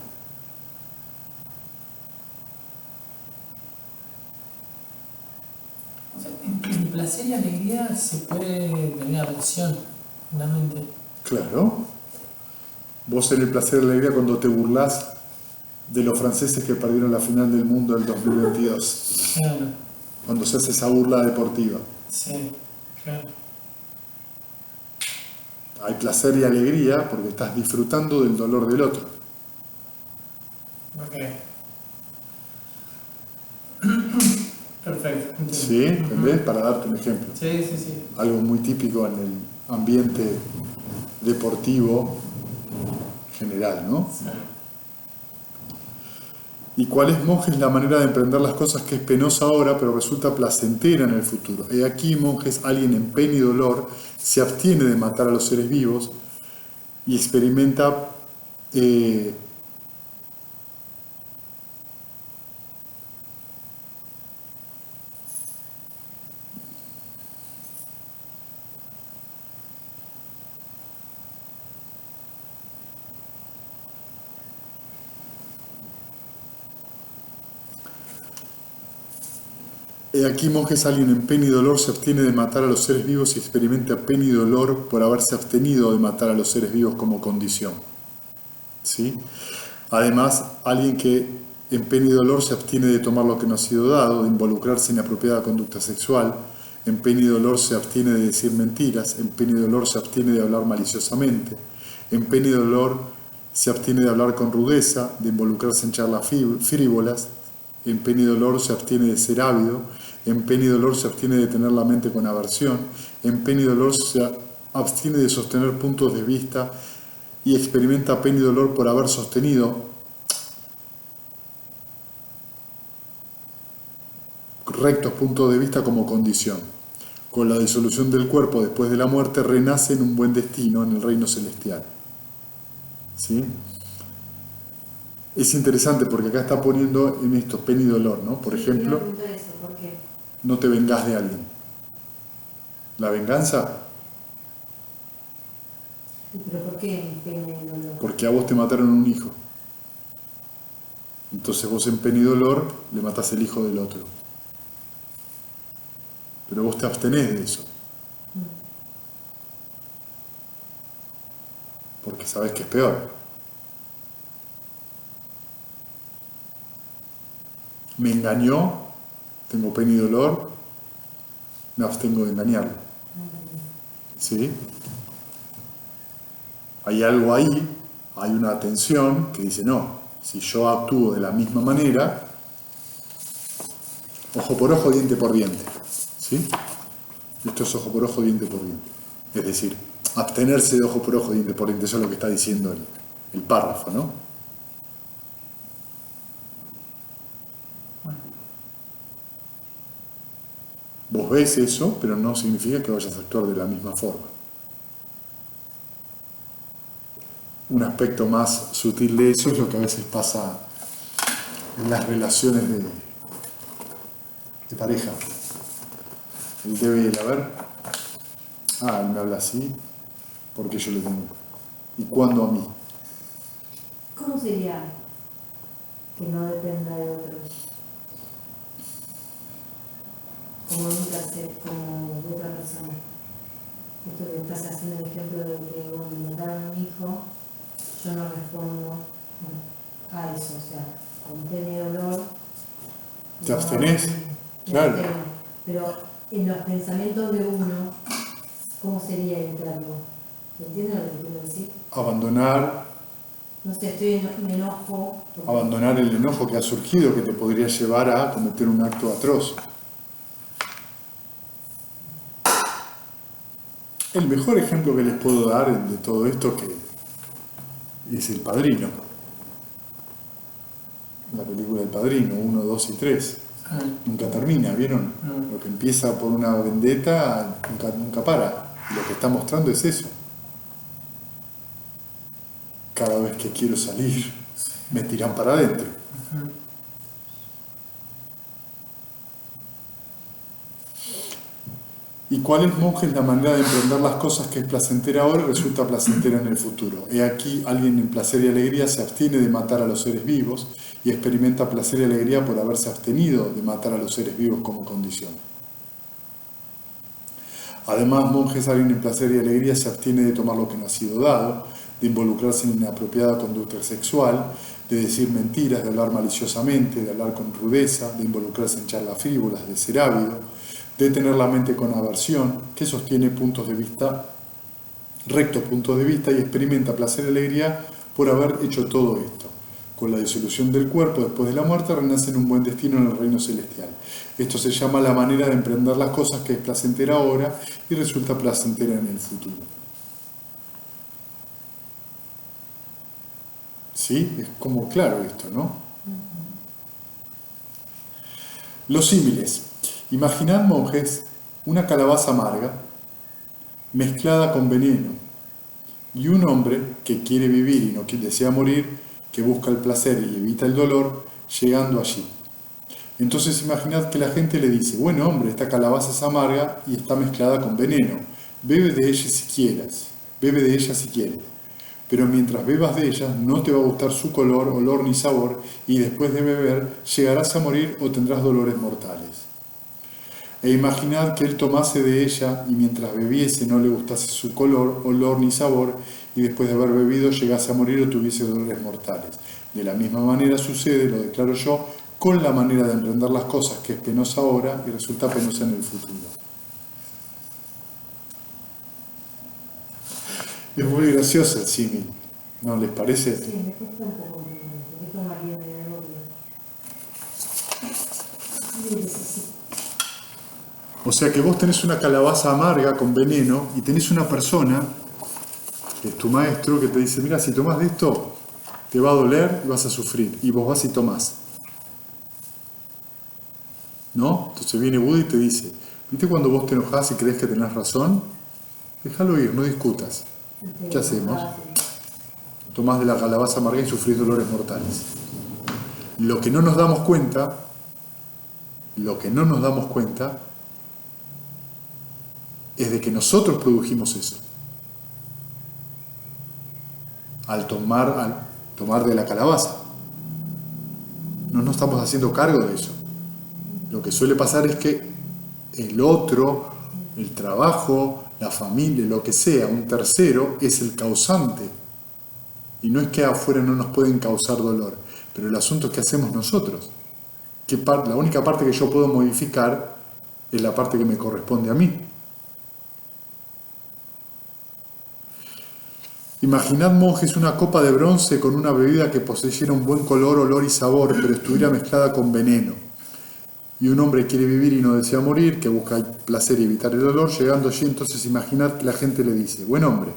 En placer y alegría se puede tener aversión en la mente. Claro. Vos en el placer y alegría cuando te burlás de los franceses que perdieron la final del mundo del 2022. Claro. Cuando se hace esa burla deportiva. Sí, claro. Hay placer y alegría porque estás disfrutando del dolor del otro. Ok. Perfecto. Entiendo. ¿Sí? ¿Entendés? Para darte un ejemplo. Sí, sí, sí. Algo muy típico en el ambiente deportivo general, ¿no? Sí. ¿Y cuál es, monjes, la manera de emprender las cosas que es penosa ahora, pero resulta placentera en el futuro? He aquí, monjes, alguien en pena y dolor se abstiene de matar a los seres vivos y experimenta He aquí, monjes, alguien en pena y dolor se abstiene de matar a los seres vivos y experimenta pena y dolor por haberse abstenido de matar a los seres vivos como condición. ¿Sí? Además, alguien que en pena y dolor se abstiene de tomar lo que no ha sido dado, de involucrarse en inapropiada conducta sexual, en pena y dolor se abstiene de decir mentiras, en pena y dolor se abstiene de hablar maliciosamente, en pena y dolor se abstiene de hablar con rudeza, de involucrarse en charlas frívolas, en pena y dolor se abstiene de ser ávido, en pena y dolor se abstiene de tener la mente con aversión, en pena y dolor se abstiene de sostener puntos de vista y experimenta pena y dolor por haber sostenido rectos puntos de vista como condición. Con la disolución del cuerpo después de la muerte renace en un buen destino en el reino celestial. ¿Sí? Es interesante porque acá está poniendo en esto pena y dolor, ¿no? Por ejemplo, Eso, ¿por qué? no te vengás de alguien. La venganza, ¿Pero por qué pena y dolor? porque a vos te mataron un hijo. Entonces vos en pena y dolor le matás el hijo del otro. Pero vos te abstenés de eso. Porque sabés que es peor. Me engañó, tengo pena y dolor, me abstengo de engañarlo. ¿Sí? Hay algo ahí, hay una tensión que dice, no, si yo actúo de la misma manera, ojo por ojo, diente por diente. ¿Sí? Esto es ojo por ojo, diente por diente. Es decir, abstenerse de ojo por ojo, diente por diente, eso es lo que está diciendo el párrafo, ¿no? Vos ves eso, pero no significa que vayas a actuar de la misma forma. Un aspecto más sutil de eso es lo que a veces pasa en las relaciones de pareja. El debe y el haber. Ah, él me habla así, porque yo le tengo. ¿Y cuándo a mí? ¿Cómo sería que no dependa de otros? Como un placer, como de otra persona. Esto que estás haciendo el ejemplo de que cuando mataron a un hijo, yo no respondo a eso, o sea, con pena y dolor ¿Te abstenés? Me Claro. abstengo. Pero en los pensamientos de uno, ¿cómo sería el interno? ¿Entienden lo que quiero decir? Abandonar No sé, me enojo. Abandonar el enojo que ha surgido, que te podría llevar a cometer un acto atroz. El mejor ejemplo que les puedo dar de todo esto es El Padrino. La película El Padrino, 1, 2 y 3. Nunca termina, ¿vieron? Lo que empieza por una vendetta nunca para. Y lo que está mostrando es eso. Cada vez que quiero salir, me tiran para adentro. ¿Y cuál es, monjes, la manera de emprender las cosas que es placentera ahora y resulta placentera en el futuro? He aquí, alguien en placer y alegría se abstiene de matar a los seres vivos y experimenta placer y alegría por haberse abstenido de matar a los seres vivos como condición. Además, monjes, alguien en placer y alegría se abstiene de tomar lo que no ha sido dado, de involucrarse en inapropiada conducta sexual, de decir mentiras, de hablar maliciosamente, de hablar con rudeza, de involucrarse en charlas frívolas, de ser ávido, de tener la mente con aversión, que sostiene rectos puntos de vista y experimenta placer y alegría por haber hecho todo esto. Con la disolución del cuerpo después de la muerte renace en un buen destino en el reino celestial. Esto se llama la manera de emprender las cosas que es placentera ahora y resulta placentera en el futuro. ¿Sí? Es como claro esto, ¿no? Los símiles. Imaginad, monjes, una calabaza amarga mezclada con veneno y un hombre que quiere vivir y no desea morir, que busca el placer y evita el dolor, llegando allí. Entonces imaginad que la gente le dice: bueno, hombre, esta calabaza es amarga y está mezclada con veneno, bebe de ella si quieres. Pero mientras bebas de ella no te va a gustar su color, olor ni sabor, y después de beber llegarás a morir o tendrás dolores mortales. E imaginad que él tomase de ella y mientras bebiese no le gustase su color, olor ni sabor, y después de haber bebido llegase a morir o tuviese dolores mortales. De la misma manera sucede, lo declaro yo, con la manera de emprender las cosas que es penosa ahora y resulta penosa en el futuro. Es muy gracioso el símil, ¿no les parece? Sí, me cuesta un poco, porque tomaría de novia. Sí. O sea que vos tenés una calabaza amarga con veneno y tenés una persona, que es tu maestro, que te dice: mira, si tomás de esto te va a doler y vas a sufrir, y vos vas y tomás. ¿No? Entonces viene Buda y te dice: ¿viste cuando vos te enojás y crees que tenés razón? Déjalo ir, no discutas. ¿Qué hacemos? Tomás de la calabaza amarga y sufrís dolores mortales. Lo que no nos damos cuenta es de que nosotros produjimos eso. Al tomar de la calabaza. No nos estamos haciendo cargo de eso. Lo que suele pasar es que el otro, el trabajo, la familia, lo que sea, un tercero, es el causante. Y no es que afuera no nos pueden causar dolor, pero el asunto es que hacemos nosotros. La única parte que yo puedo modificar es la parte que me corresponde a mí. Imaginad, monjes, una copa de bronce con una bebida que poseyera un buen color, olor y sabor, pero estuviera mezclada con veneno. Y un hombre quiere vivir y no desea morir, que busca el placer y evitar el dolor, llegando allí, entonces imaginad que la gente le dice: buen hombre,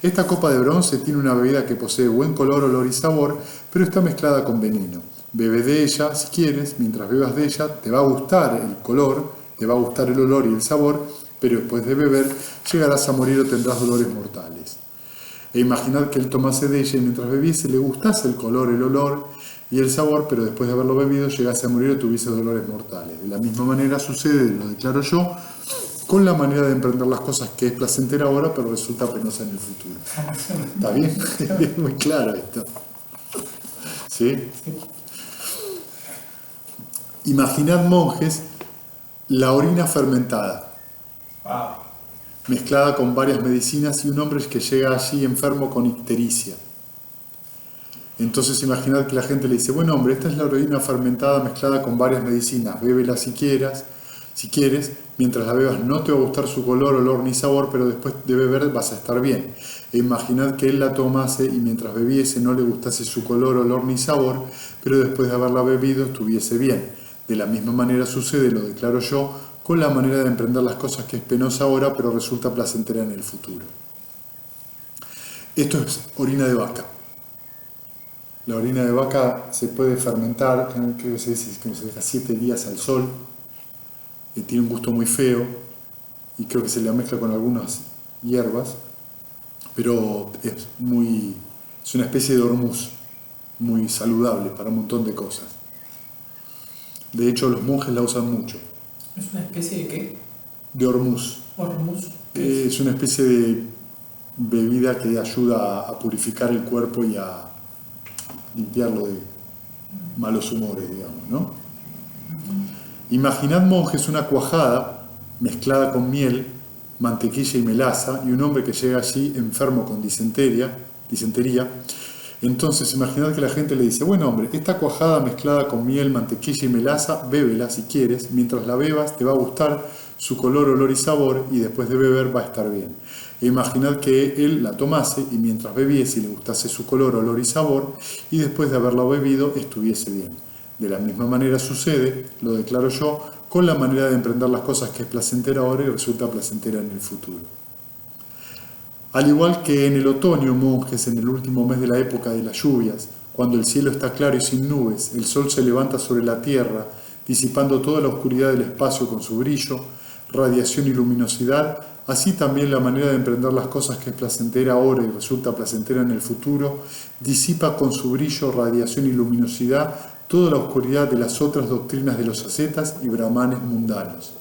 esta copa de bronce tiene una bebida que posee buen color, olor y sabor, pero está mezclada con veneno. Bebe de ella si quieres, mientras bebas de ella te va a gustar el color, te va a gustar el olor y el sabor, pero después de beber llegarás a morir o tendrás dolores mortales. E imaginad que él tomase de ella y mientras bebiese le gustase el color, el olor y el sabor, pero después de haberlo bebido llegase a morir o tuviese dolores mortales. De la misma manera sucede, lo declaro yo, con la manera de emprender las cosas que es placentera ahora, pero resulta penosa en el futuro. ¿Está bien? Es muy claro esto. ¿Sí? Imaginad, monjes, la orina fermentada, mezclada con varias medicinas, y un hombre que llega allí enfermo con ictericia. Entonces imaginad que la gente le dice, bueno hombre, esta es la orina fermentada mezclada con varias medicinas, bébela si quieres, mientras la bebas no te va a gustar su color, olor ni sabor, pero después de beber vas a estar bien. E imaginad que él la tomase y mientras bebiese no le gustase su color, olor ni sabor, pero después de haberla bebido estuviese bien. De la misma manera sucede, lo declaro yo, con la manera de emprender las cosas que es penosa ahora, pero resulta placentera en el futuro. Esto es orina de vaca. La orina de vaca se puede fermentar, creo que se dice que se deja 7 días al sol, tiene un gusto muy feo y creo que se la mezcla con algunas hierbas, pero es una especie de hormuz muy saludable para un montón de cosas. De hecho, los monjes la usan mucho. ¿Es una especie de qué? De hormuz. ¿Hormuz? Es una especie de bebida que ayuda a purificar el cuerpo y a limpiarlo de malos humores, digamos, ¿no? Imaginad, monjes, una cuajada mezclada con miel, mantequilla y melaza, y un hombre que llega allí enfermo con disentería. Entonces imaginad que la gente le dice, bueno hombre, esta cuajada mezclada con miel, mantequilla y melaza, bébela si quieres, mientras la bebas te va a gustar su color, olor y sabor, y después de beber va a estar bien. E imaginad que él la tomase y mientras bebiese le gustase su color, olor y sabor, y después de haberla bebido estuviese bien. De la misma manera sucede, lo declaro yo, con la manera de emprender las cosas que es placentera ahora y resulta placentera en el futuro. Al igual que en el otoño, monjes, en el último mes de la época de las lluvias, cuando el cielo está claro y sin nubes, el sol se levanta sobre la tierra, disipando toda la oscuridad del espacio con su brillo, radiación y luminosidad, así también la manera de emprender las cosas que es placentera ahora y resulta placentera en el futuro, disipa con su brillo, radiación y luminosidad toda la oscuridad de las otras doctrinas de los ascetas y brahmanes mundanos.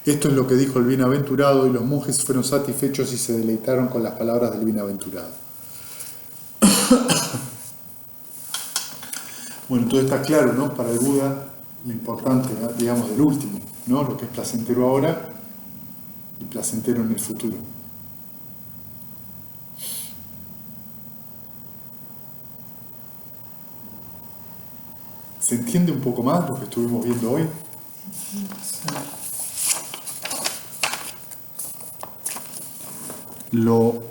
Esto es lo que dijo el bienaventurado, y los monjes fueron satisfechos y se deleitaron con las palabras del bienaventurado. Bueno, todo está claro, ¿no? Para el Buda, lo importante, digamos, del último, ¿no? Lo que es placentero ahora y placentero en el futuro. ¿Se entiende un poco más lo que estuvimos viendo hoy? Lo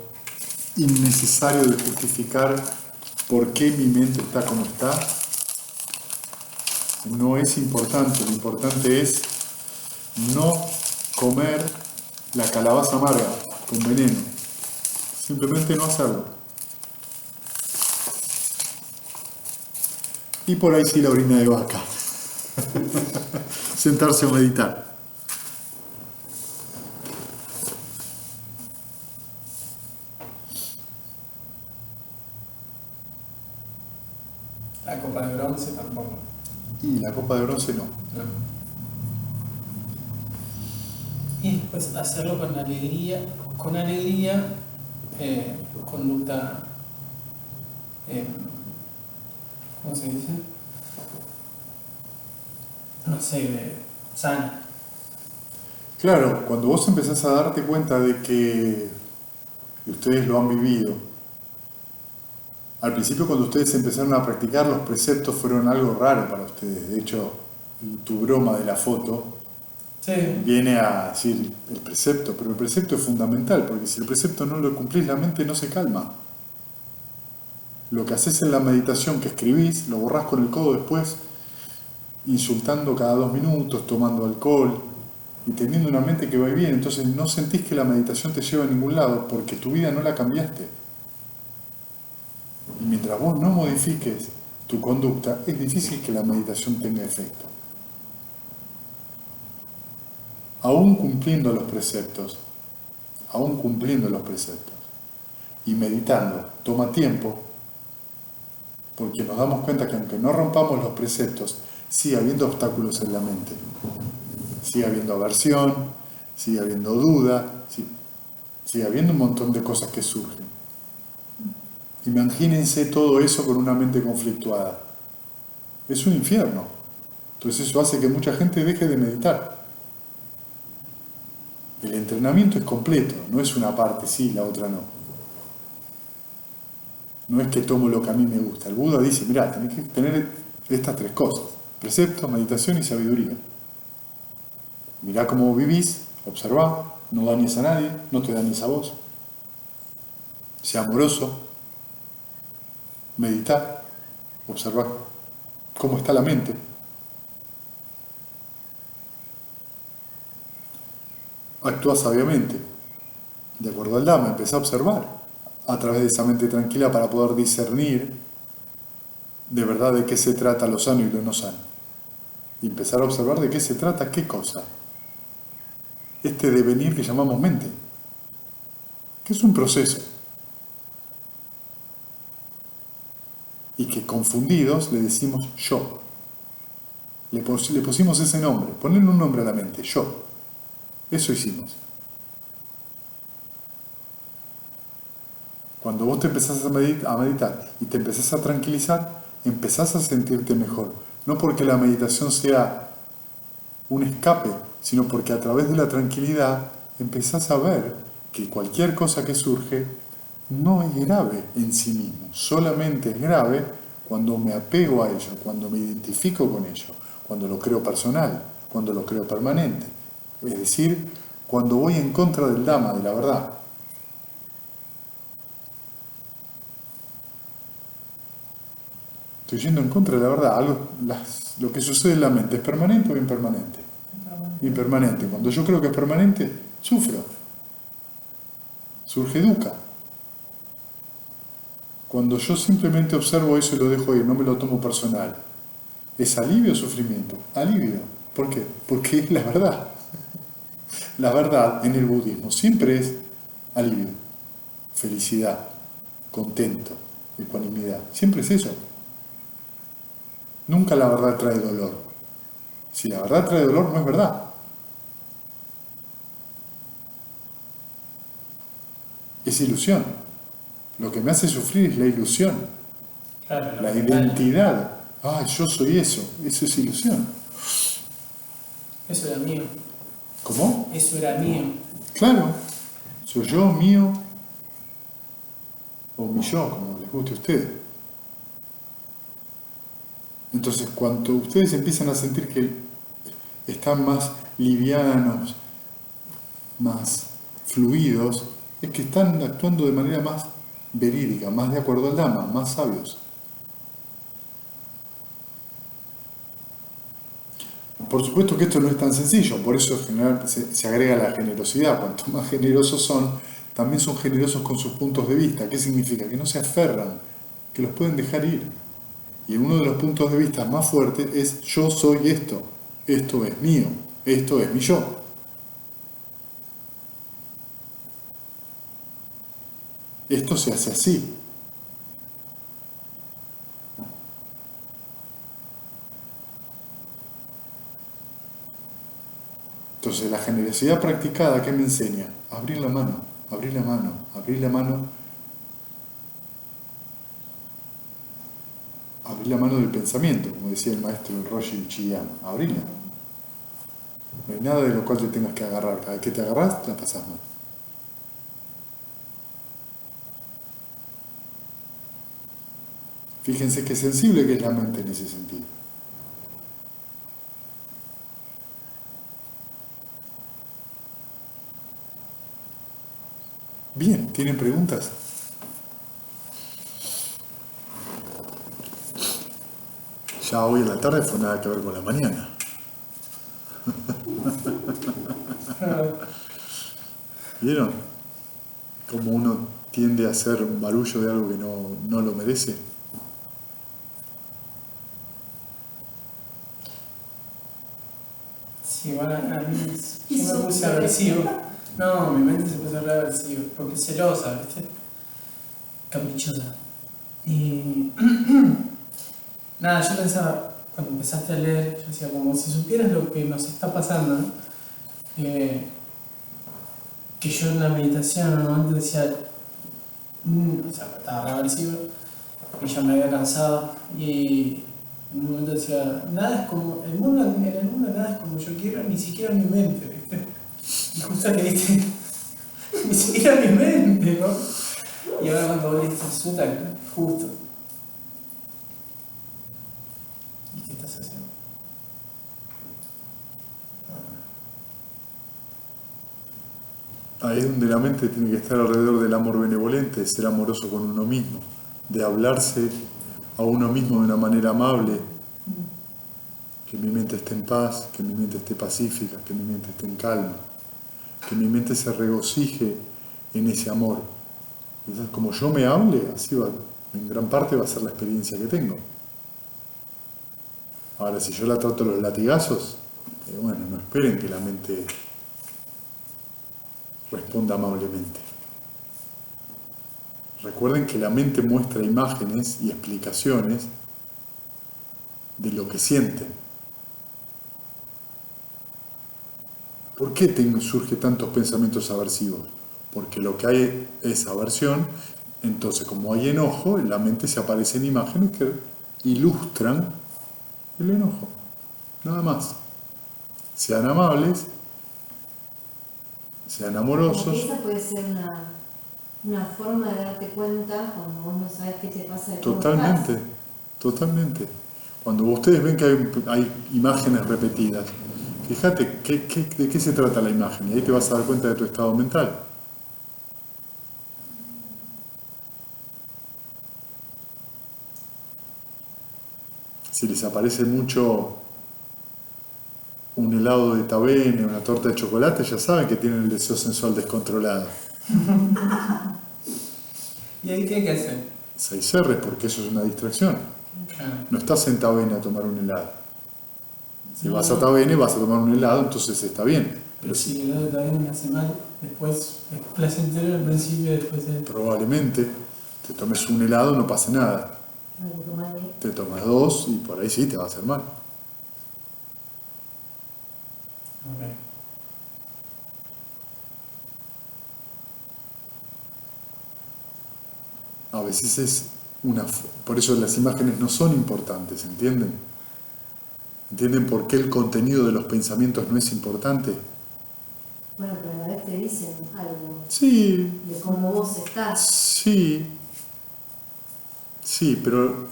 innecesario de justificar por qué mi mente está como está no es importante. Lo importante es no comer la calabaza amarga con veneno. Simplemente no hacerlo. Y por ahí sí la orina de vaca. Sentarse a meditar. La copa de bronce tampoco. Y la copa de bronce no. Y después hacerlo con alegría, conducta, ¿cómo se dice? No sé, sana. Claro, cuando vos empezás a darte cuenta de que ustedes lo han vivido, al principio cuando ustedes empezaron a practicar, los preceptos fueron algo raro para ustedes. De hecho, tu broma de la foto viene a decir el precepto, pero el precepto es fundamental, porque si el precepto no lo cumplís, la mente no se calma. Lo que haces en la meditación, que escribís, lo borrás con el codo después, insultando cada 2 minutos, tomando alcohol y teniendo una mente que va y viene. Entonces no sentís que la meditación te lleva a ningún lado, porque tu vida no la cambiaste. Y mientras vos no modifiques tu conducta, es difícil que la meditación tenga efecto. Aún cumpliendo los preceptos, y meditando, toma tiempo, porque nos damos cuenta que aunque no rompamos los preceptos, sigue habiendo obstáculos en la mente. Sigue habiendo aversión, sigue habiendo duda, sigue habiendo un montón de cosas que surgen. Imagínense todo eso con una mente conflictuada. Es un infierno. Entonces eso hace que mucha gente deje de meditar. El entrenamiento es completo, no es una parte sí, la otra no. No es que tomo lo que a mí me gusta. El Buda dice, mirá, tenés que tener estas 3 cosas: precepto, meditación y sabiduría. Mirá cómo vivís, observá, no dañes a nadie, no te dañes a vos. Sea amoroso, meditá, observá cómo está la mente. Actúa sabiamente, de acuerdo al Dhamma, empezá a observar a través de esa mente tranquila para poder discernir de verdad de qué se trata lo sano y lo no sano. Y empezar a observar de qué se trata, qué cosa. Este devenir que llamamos mente, que es un proceso. Y que confundidos le decimos yo. Le pusimos ese nombre, ponerle un nombre a la mente, yo. Eso hicimos. Cuando vos te empezás a meditar y te empezás a tranquilizar, empezás a sentirte mejor. No porque la meditación sea un escape, sino porque a través de la tranquilidad empezás a ver que cualquier cosa que surge no es grave en sí mismo. Solamente es grave cuando me apego a ello, cuando me identifico con ello, cuando lo creo personal, cuando lo creo permanente. Es decir, cuando voy en contra del Dhamma, de la verdad. Estoy yendo en contra de la verdad. Lo que sucede en la mente, ¿es permanente o impermanente? Impermanente. Cuando yo creo que es permanente, sufro. Surge dukkha. Cuando yo simplemente observo eso y lo dejo ir, no me lo tomo personal, ¿es alivio o sufrimiento? Alivio. ¿Por qué? Porque es la verdad. La verdad en el budismo siempre es alivio, felicidad, contento, ecuanimidad. Siempre es eso. Nunca la verdad trae dolor. Si la verdad trae dolor, no es verdad. Es ilusión. Lo que me hace sufrir es la ilusión. Claro, la identidad. Ah, yo soy eso. Eso es ilusión. Eso era mío. ¿Cómo? Eso era mío. Claro. Soy yo, mío, o mi yo, como les guste a ustedes. Entonces, cuando ustedes empiezan a sentir que están más livianos, más fluidos, es que están actuando de manera más verídica, más de acuerdo al Dhamma, más sabios. Por supuesto que esto no es tan sencillo, por eso en general se agrega la generosidad. Cuanto más generosos son, también son generosos con sus puntos de vista. ¿Qué significa? Que no se aferran, que los pueden dejar ir. Y uno de los puntos de vista más fuertes es: yo soy esto, esto es mío, esto es mi yo. Esto se hace así. Entonces, la generosidad practicada, ¿qué me enseña? Abrir la mano, abrir la mano, abrir la mano. Abrir la mano del pensamiento, como decía el maestro Roshi Uchiyama. Abrirla. No hay nada de lo cual te tengas que agarrar. Cada vez que te agarras, la pasas mal. Fíjense qué sensible que es la mente en ese sentido. Bien, ¿tienen preguntas? Ya hoy en la tarde fue nada que ver con la mañana. ¿Vieron? Como uno tiende a hacer un barullo de algo que no lo merece. Sí, bueno, a mí yo me puse agresivo. No, mi mente se puso agresiva, porque es celosa, ¿viste? Caprichosa. Y nada, yo pensaba, cuando empezaste a leer, yo decía, como si supieras lo que nos está pasando, ¿no? Que yo en la meditación en un momento decía, o sea, estaba agresivo y ya me había cansado, y en un momento decía, nada es como, en el mundo nada es como yo quiero, ni siquiera mi mente, ¿viste? Y justo que viste, ni siquiera mi mente, ¿no? Y ahora cuando vos leíste el Sutta, justo. ¿Y qué estás haciendo? Ahí es donde la mente tiene que estar alrededor del amor benevolente, de ser amoroso con uno mismo, de hablarse a uno mismo de una manera amable, que mi mente esté en paz, que mi mente esté pacífica, que mi mente esté en calma, que mi mente se regocije en ese amor. Entonces, como yo me hable, así va, en gran parte va a ser la experiencia que tengo. Ahora, si yo la trato los latigazos, bueno, no esperen que la mente responda amablemente. Recuerden que la mente muestra imágenes y explicaciones de lo que sienten. ¿Por qué surge tantos pensamientos aversivos? Porque lo que hay es aversión, entonces como hay enojo, en la mente se aparecen imágenes que ilustran el enojo. Nada más. Sean amables, sean amorosos. Como que esa puede ser una forma de darte cuenta cuando vos no sabes qué te pasa de cómo Totalmente, estás. totalmente. Cuando ustedes ven que hay imágenes repetidas, fíjate de qué se trata la imagen y ahí te vas a dar cuenta de tu estado mental. Si les aparece mucho un helado de tabene, una torta de chocolate, ya saben que tienen el deseo sensual descontrolado. ¿Y ahí qué hay que hacer? 6 R's, porque eso es una distracción. Claro. No estás en Tabene a tomar un helado. Si No, vas a Tabene, vas a tomar un helado, entonces está bien. Pero si el helado todavía me hace mal, después es placentero al principio, después es... Probablemente te tomes un helado, no pase nada. Te tomas 2 y por ahí sí te va a hacer mal. Okay. A veces es por eso las imágenes no son importantes, ¿entienden? ¿Entienden por qué el contenido de los pensamientos no es importante? Bueno, pero a la vez te dicen algo Sí, de cómo vos estás. sí, pero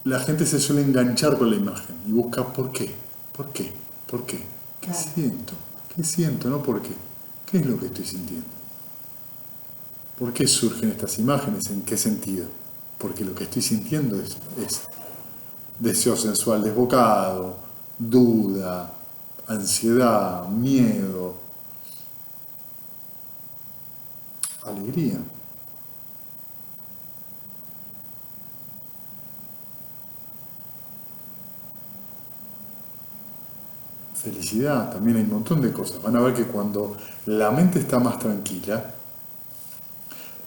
la gente se suele enganchar con la imagen y busca ¿por qué? ¿Por qué? ¿Por qué? ¿Qué Claro. siento? ¿Qué siento? No ¿por qué? ¿Qué es lo que estoy sintiendo? ¿Por qué surgen estas imágenes? ¿En qué sentido? Porque lo que estoy sintiendo es deseo sensual desbocado, duda, ansiedad, miedo, alegría. Felicidad, también hay un montón de cosas. Van a ver que cuando la mente está más tranquila,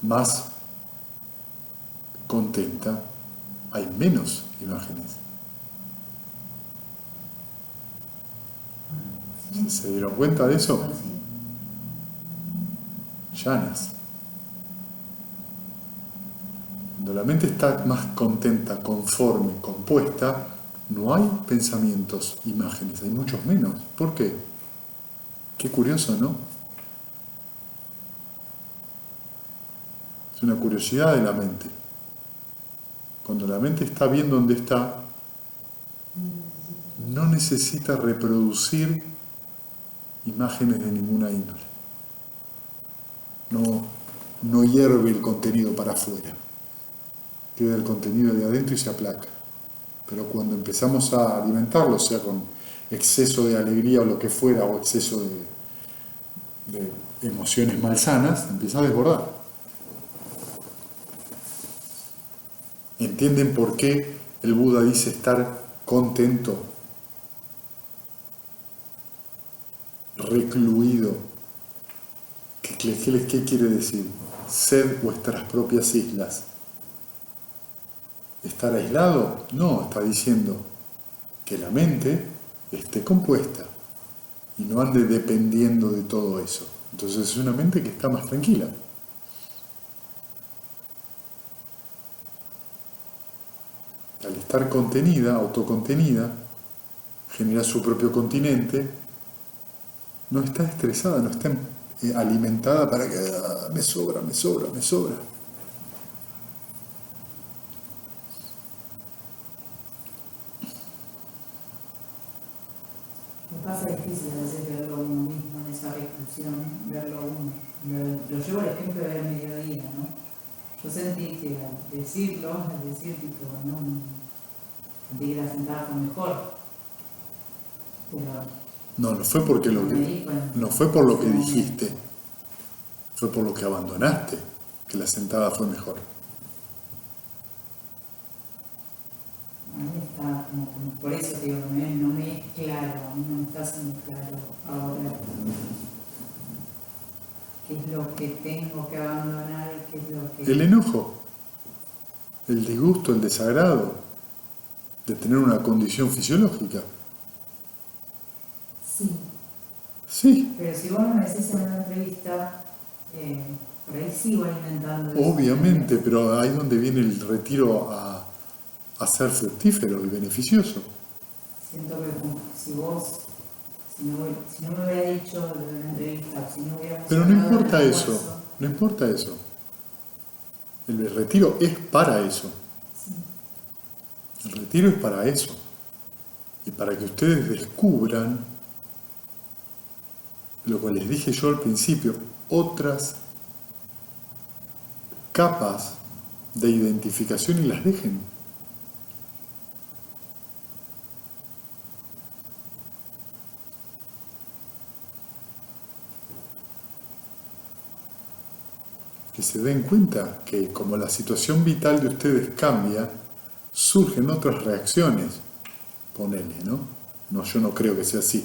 más contenta, hay menos imágenes. ¿Se dieron cuenta de eso? Llanas. Cuando la mente está más contenta, conforme, compuesta, no hay pensamientos, imágenes, hay muchos menos. ¿Por qué? Qué curioso, ¿no? Es una curiosidad de la mente. Cuando la mente está bien donde está, no necesita reproducir imágenes de ninguna índole. No hierve el contenido para afuera. Queda el contenido de adentro y se aplaca. Pero cuando empezamos a alimentarlo, sea con exceso de alegría o lo que fuera, o exceso de emociones malsanas, empieza a desbordar. ¿Entienden por qué el Buda dice estar contento, recluido? ¿Qué quiere decir? Ser vuestras propias islas. ¿Estar aislado? No, está diciendo que la mente esté compuesta y no ande dependiendo de todo eso. Entonces es una mente que está más tranquila. Al estar contenida, autocontenida, genera su propio continente, no está estresada, no está alimentada para que me sobra. pasa difícil a veces verlo uno mismo en esa reclusión, verlo uno. Lo llevo al ejemplo del mediodía, ¿no? Yo sentí que al decir tipo, ¿no? Sentí que la sentada fue mejor. Pero no fue porque no fue por lo que dijiste, fue por lo que abandonaste, que la sentada fue mejor. A mí está como por eso digo, no me es claro, a mí no me está siendo claro ahora qué es lo que tengo que abandonar y qué es lo que... El enojo, el disgusto, el desagrado de tener una condición fisiológica. Sí. Sí. Pero si vos no me decís en una entrevista, por ahí sigo alimentando eso. Obviamente, pero ahí es donde viene el retiro a ser fructífero y beneficioso. Siento que si no me hubiera dicho lo de la entrevista, si no hubiéramos... Pero no importa eso, no importa eso. El retiro es para eso. Sí. El retiro es para eso. Y para que ustedes descubran lo que les dije yo al principio, otras capas de identificación y las dejen. Que se den cuenta que como la situación vital de ustedes cambia, surgen otras reacciones. Ponele, ¿no? No, yo no creo que sea así.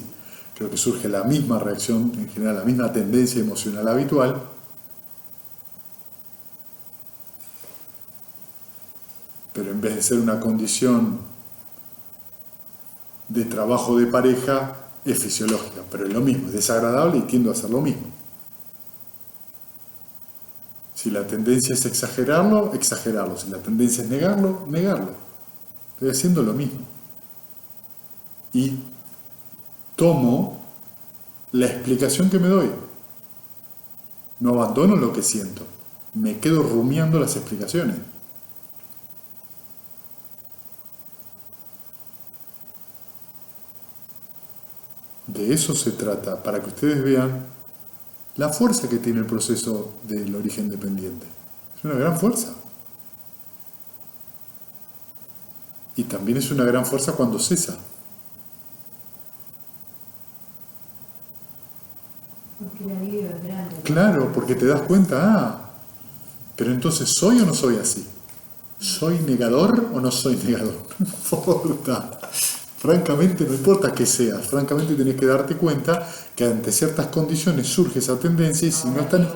Creo que surge la misma reacción, en general la misma tendencia emocional habitual, pero en vez de ser una condición de trabajo de pareja, es fisiológica, pero es lo mismo, es desagradable y tiendo a hacer lo mismo. Si la tendencia es exagerarlo, exagerarlo. Si la tendencia es negarlo, negarlo. Estoy haciendo lo mismo. Y tomo la explicación que me doy. No abandono lo que siento. Me quedo rumiando las explicaciones. De eso se trata, para que ustedes vean la fuerza que tiene el proceso del origen dependiente. Es una gran fuerza. Y también es una gran fuerza cuando cesa. Porque la vida es grande. Claro, porque te das cuenta, pero entonces, ¿soy o no soy así? ¿Soy negador o no soy negador? No importa. Francamente, no importa qué seas, francamente tenés que darte cuenta que ante ciertas condiciones surge esa tendencia y si no están...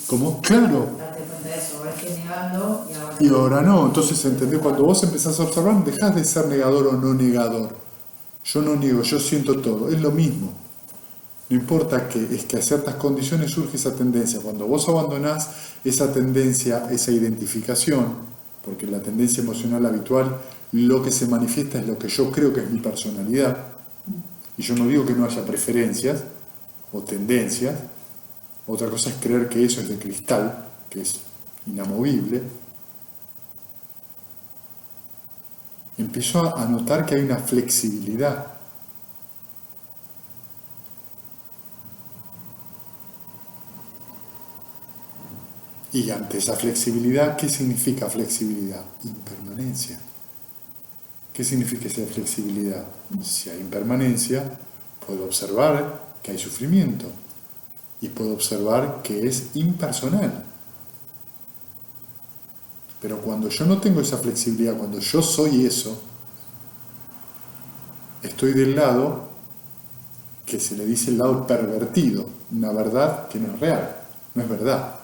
¿Cómo? Claro. Date cuenta de eso, ahora estoy negando Y ahora no. Entonces, ¿entendés? Cuando vos empezás a observar, dejás de ser negador o no negador. Yo no niego, yo siento todo. Es lo mismo. No importa que es que a ciertas condiciones surge esa tendencia. Cuando vos abandonás esa tendencia, esa identificación, porque la tendencia emocional habitual, lo que se manifiesta es lo que yo creo que es mi personalidad. Y yo no digo que no haya preferencias o tendencias. Otra cosa es creer que eso es de cristal, que es inamovible. Empiezo a notar que hay una flexibilidad. Y ante esa flexibilidad, ¿qué significa flexibilidad? Impermanencia. ¿Qué significa esa flexibilidad? Si hay impermanencia, puedo observar que hay sufrimiento y puedo observar que es impersonal. Pero cuando yo no tengo esa flexibilidad, cuando yo soy eso, estoy del lado que se le dice el lado pervertido, una verdad que no es real, no es verdad.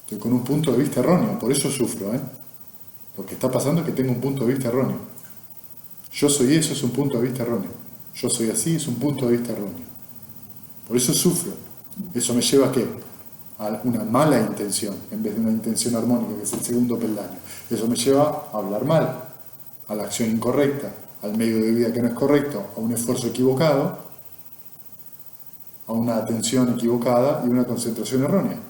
Estoy con un punto de vista erróneo, por eso sufro, Lo que está pasando es que tengo un punto de vista erróneo. Yo soy eso, es un punto de vista erróneo. Yo soy así, es un punto de vista erróneo. Por eso sufro. Eso me lleva ¿a qué? A una mala intención, en vez de una intención armónica, que es el segundo peldaño. Eso me lleva a hablar mal, a la acción incorrecta, al medio de vida que no es correcto, a un esfuerzo equivocado, a una atención equivocada y una concentración errónea.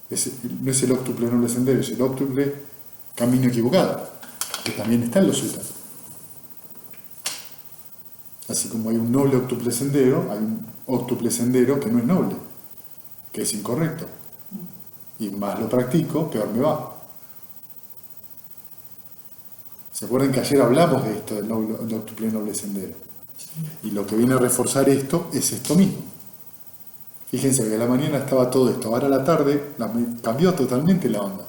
No es el óctuple noble sendero, es el óctuple camino equivocado, que también está en los sutras. Así como hay un noble octuple sendero, hay un octuple sendero que no es noble, que es incorrecto. Y más lo practico, peor me va. ¿Se acuerdan que ayer hablamos de esto, del octuple noble sendero? Y lo que viene a reforzar esto es esto mismo. Fíjense que a la mañana estaba todo esto, ahora a la tarde cambió totalmente la onda.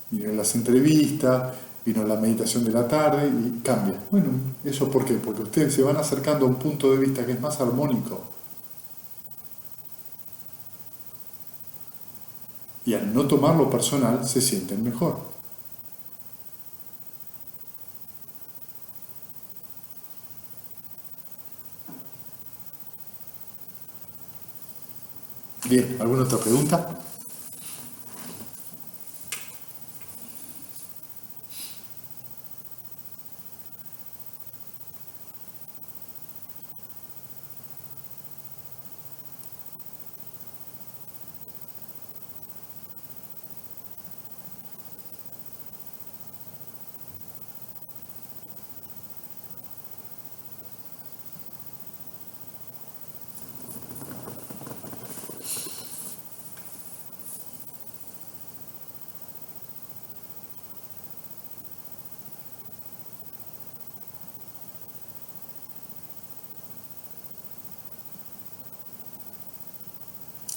Vinieron las entrevistas, vino la meditación de la tarde y cambia. Bueno, ¿eso por qué? Porque ustedes se van acercando a un punto de vista que es más armónico. Y al no tomarlo personal, se sienten mejor. Bien, ¿alguna otra pregunta?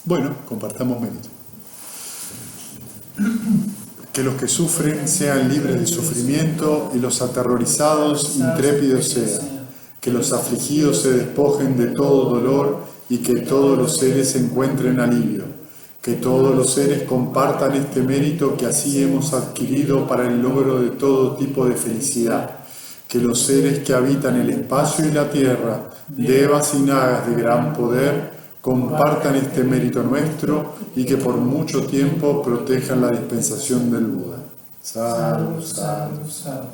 Bueno, compartamos mérito. Que los que sufren sean libres de sufrimiento y los aterrorizados intrépidos sean. Que los afligidos se despojen de todo dolor y que todos los seres encuentren alivio. Que todos los seres compartan este mérito que así hemos adquirido para el logro de todo tipo de felicidad. Que los seres que habitan el espacio y la tierra, devas y nagas de gran poder, compartan este mérito nuestro y que por mucho tiempo protejan la dispensación del Buda. Sadhu, sadhu, sadhu.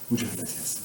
Muchas gracias.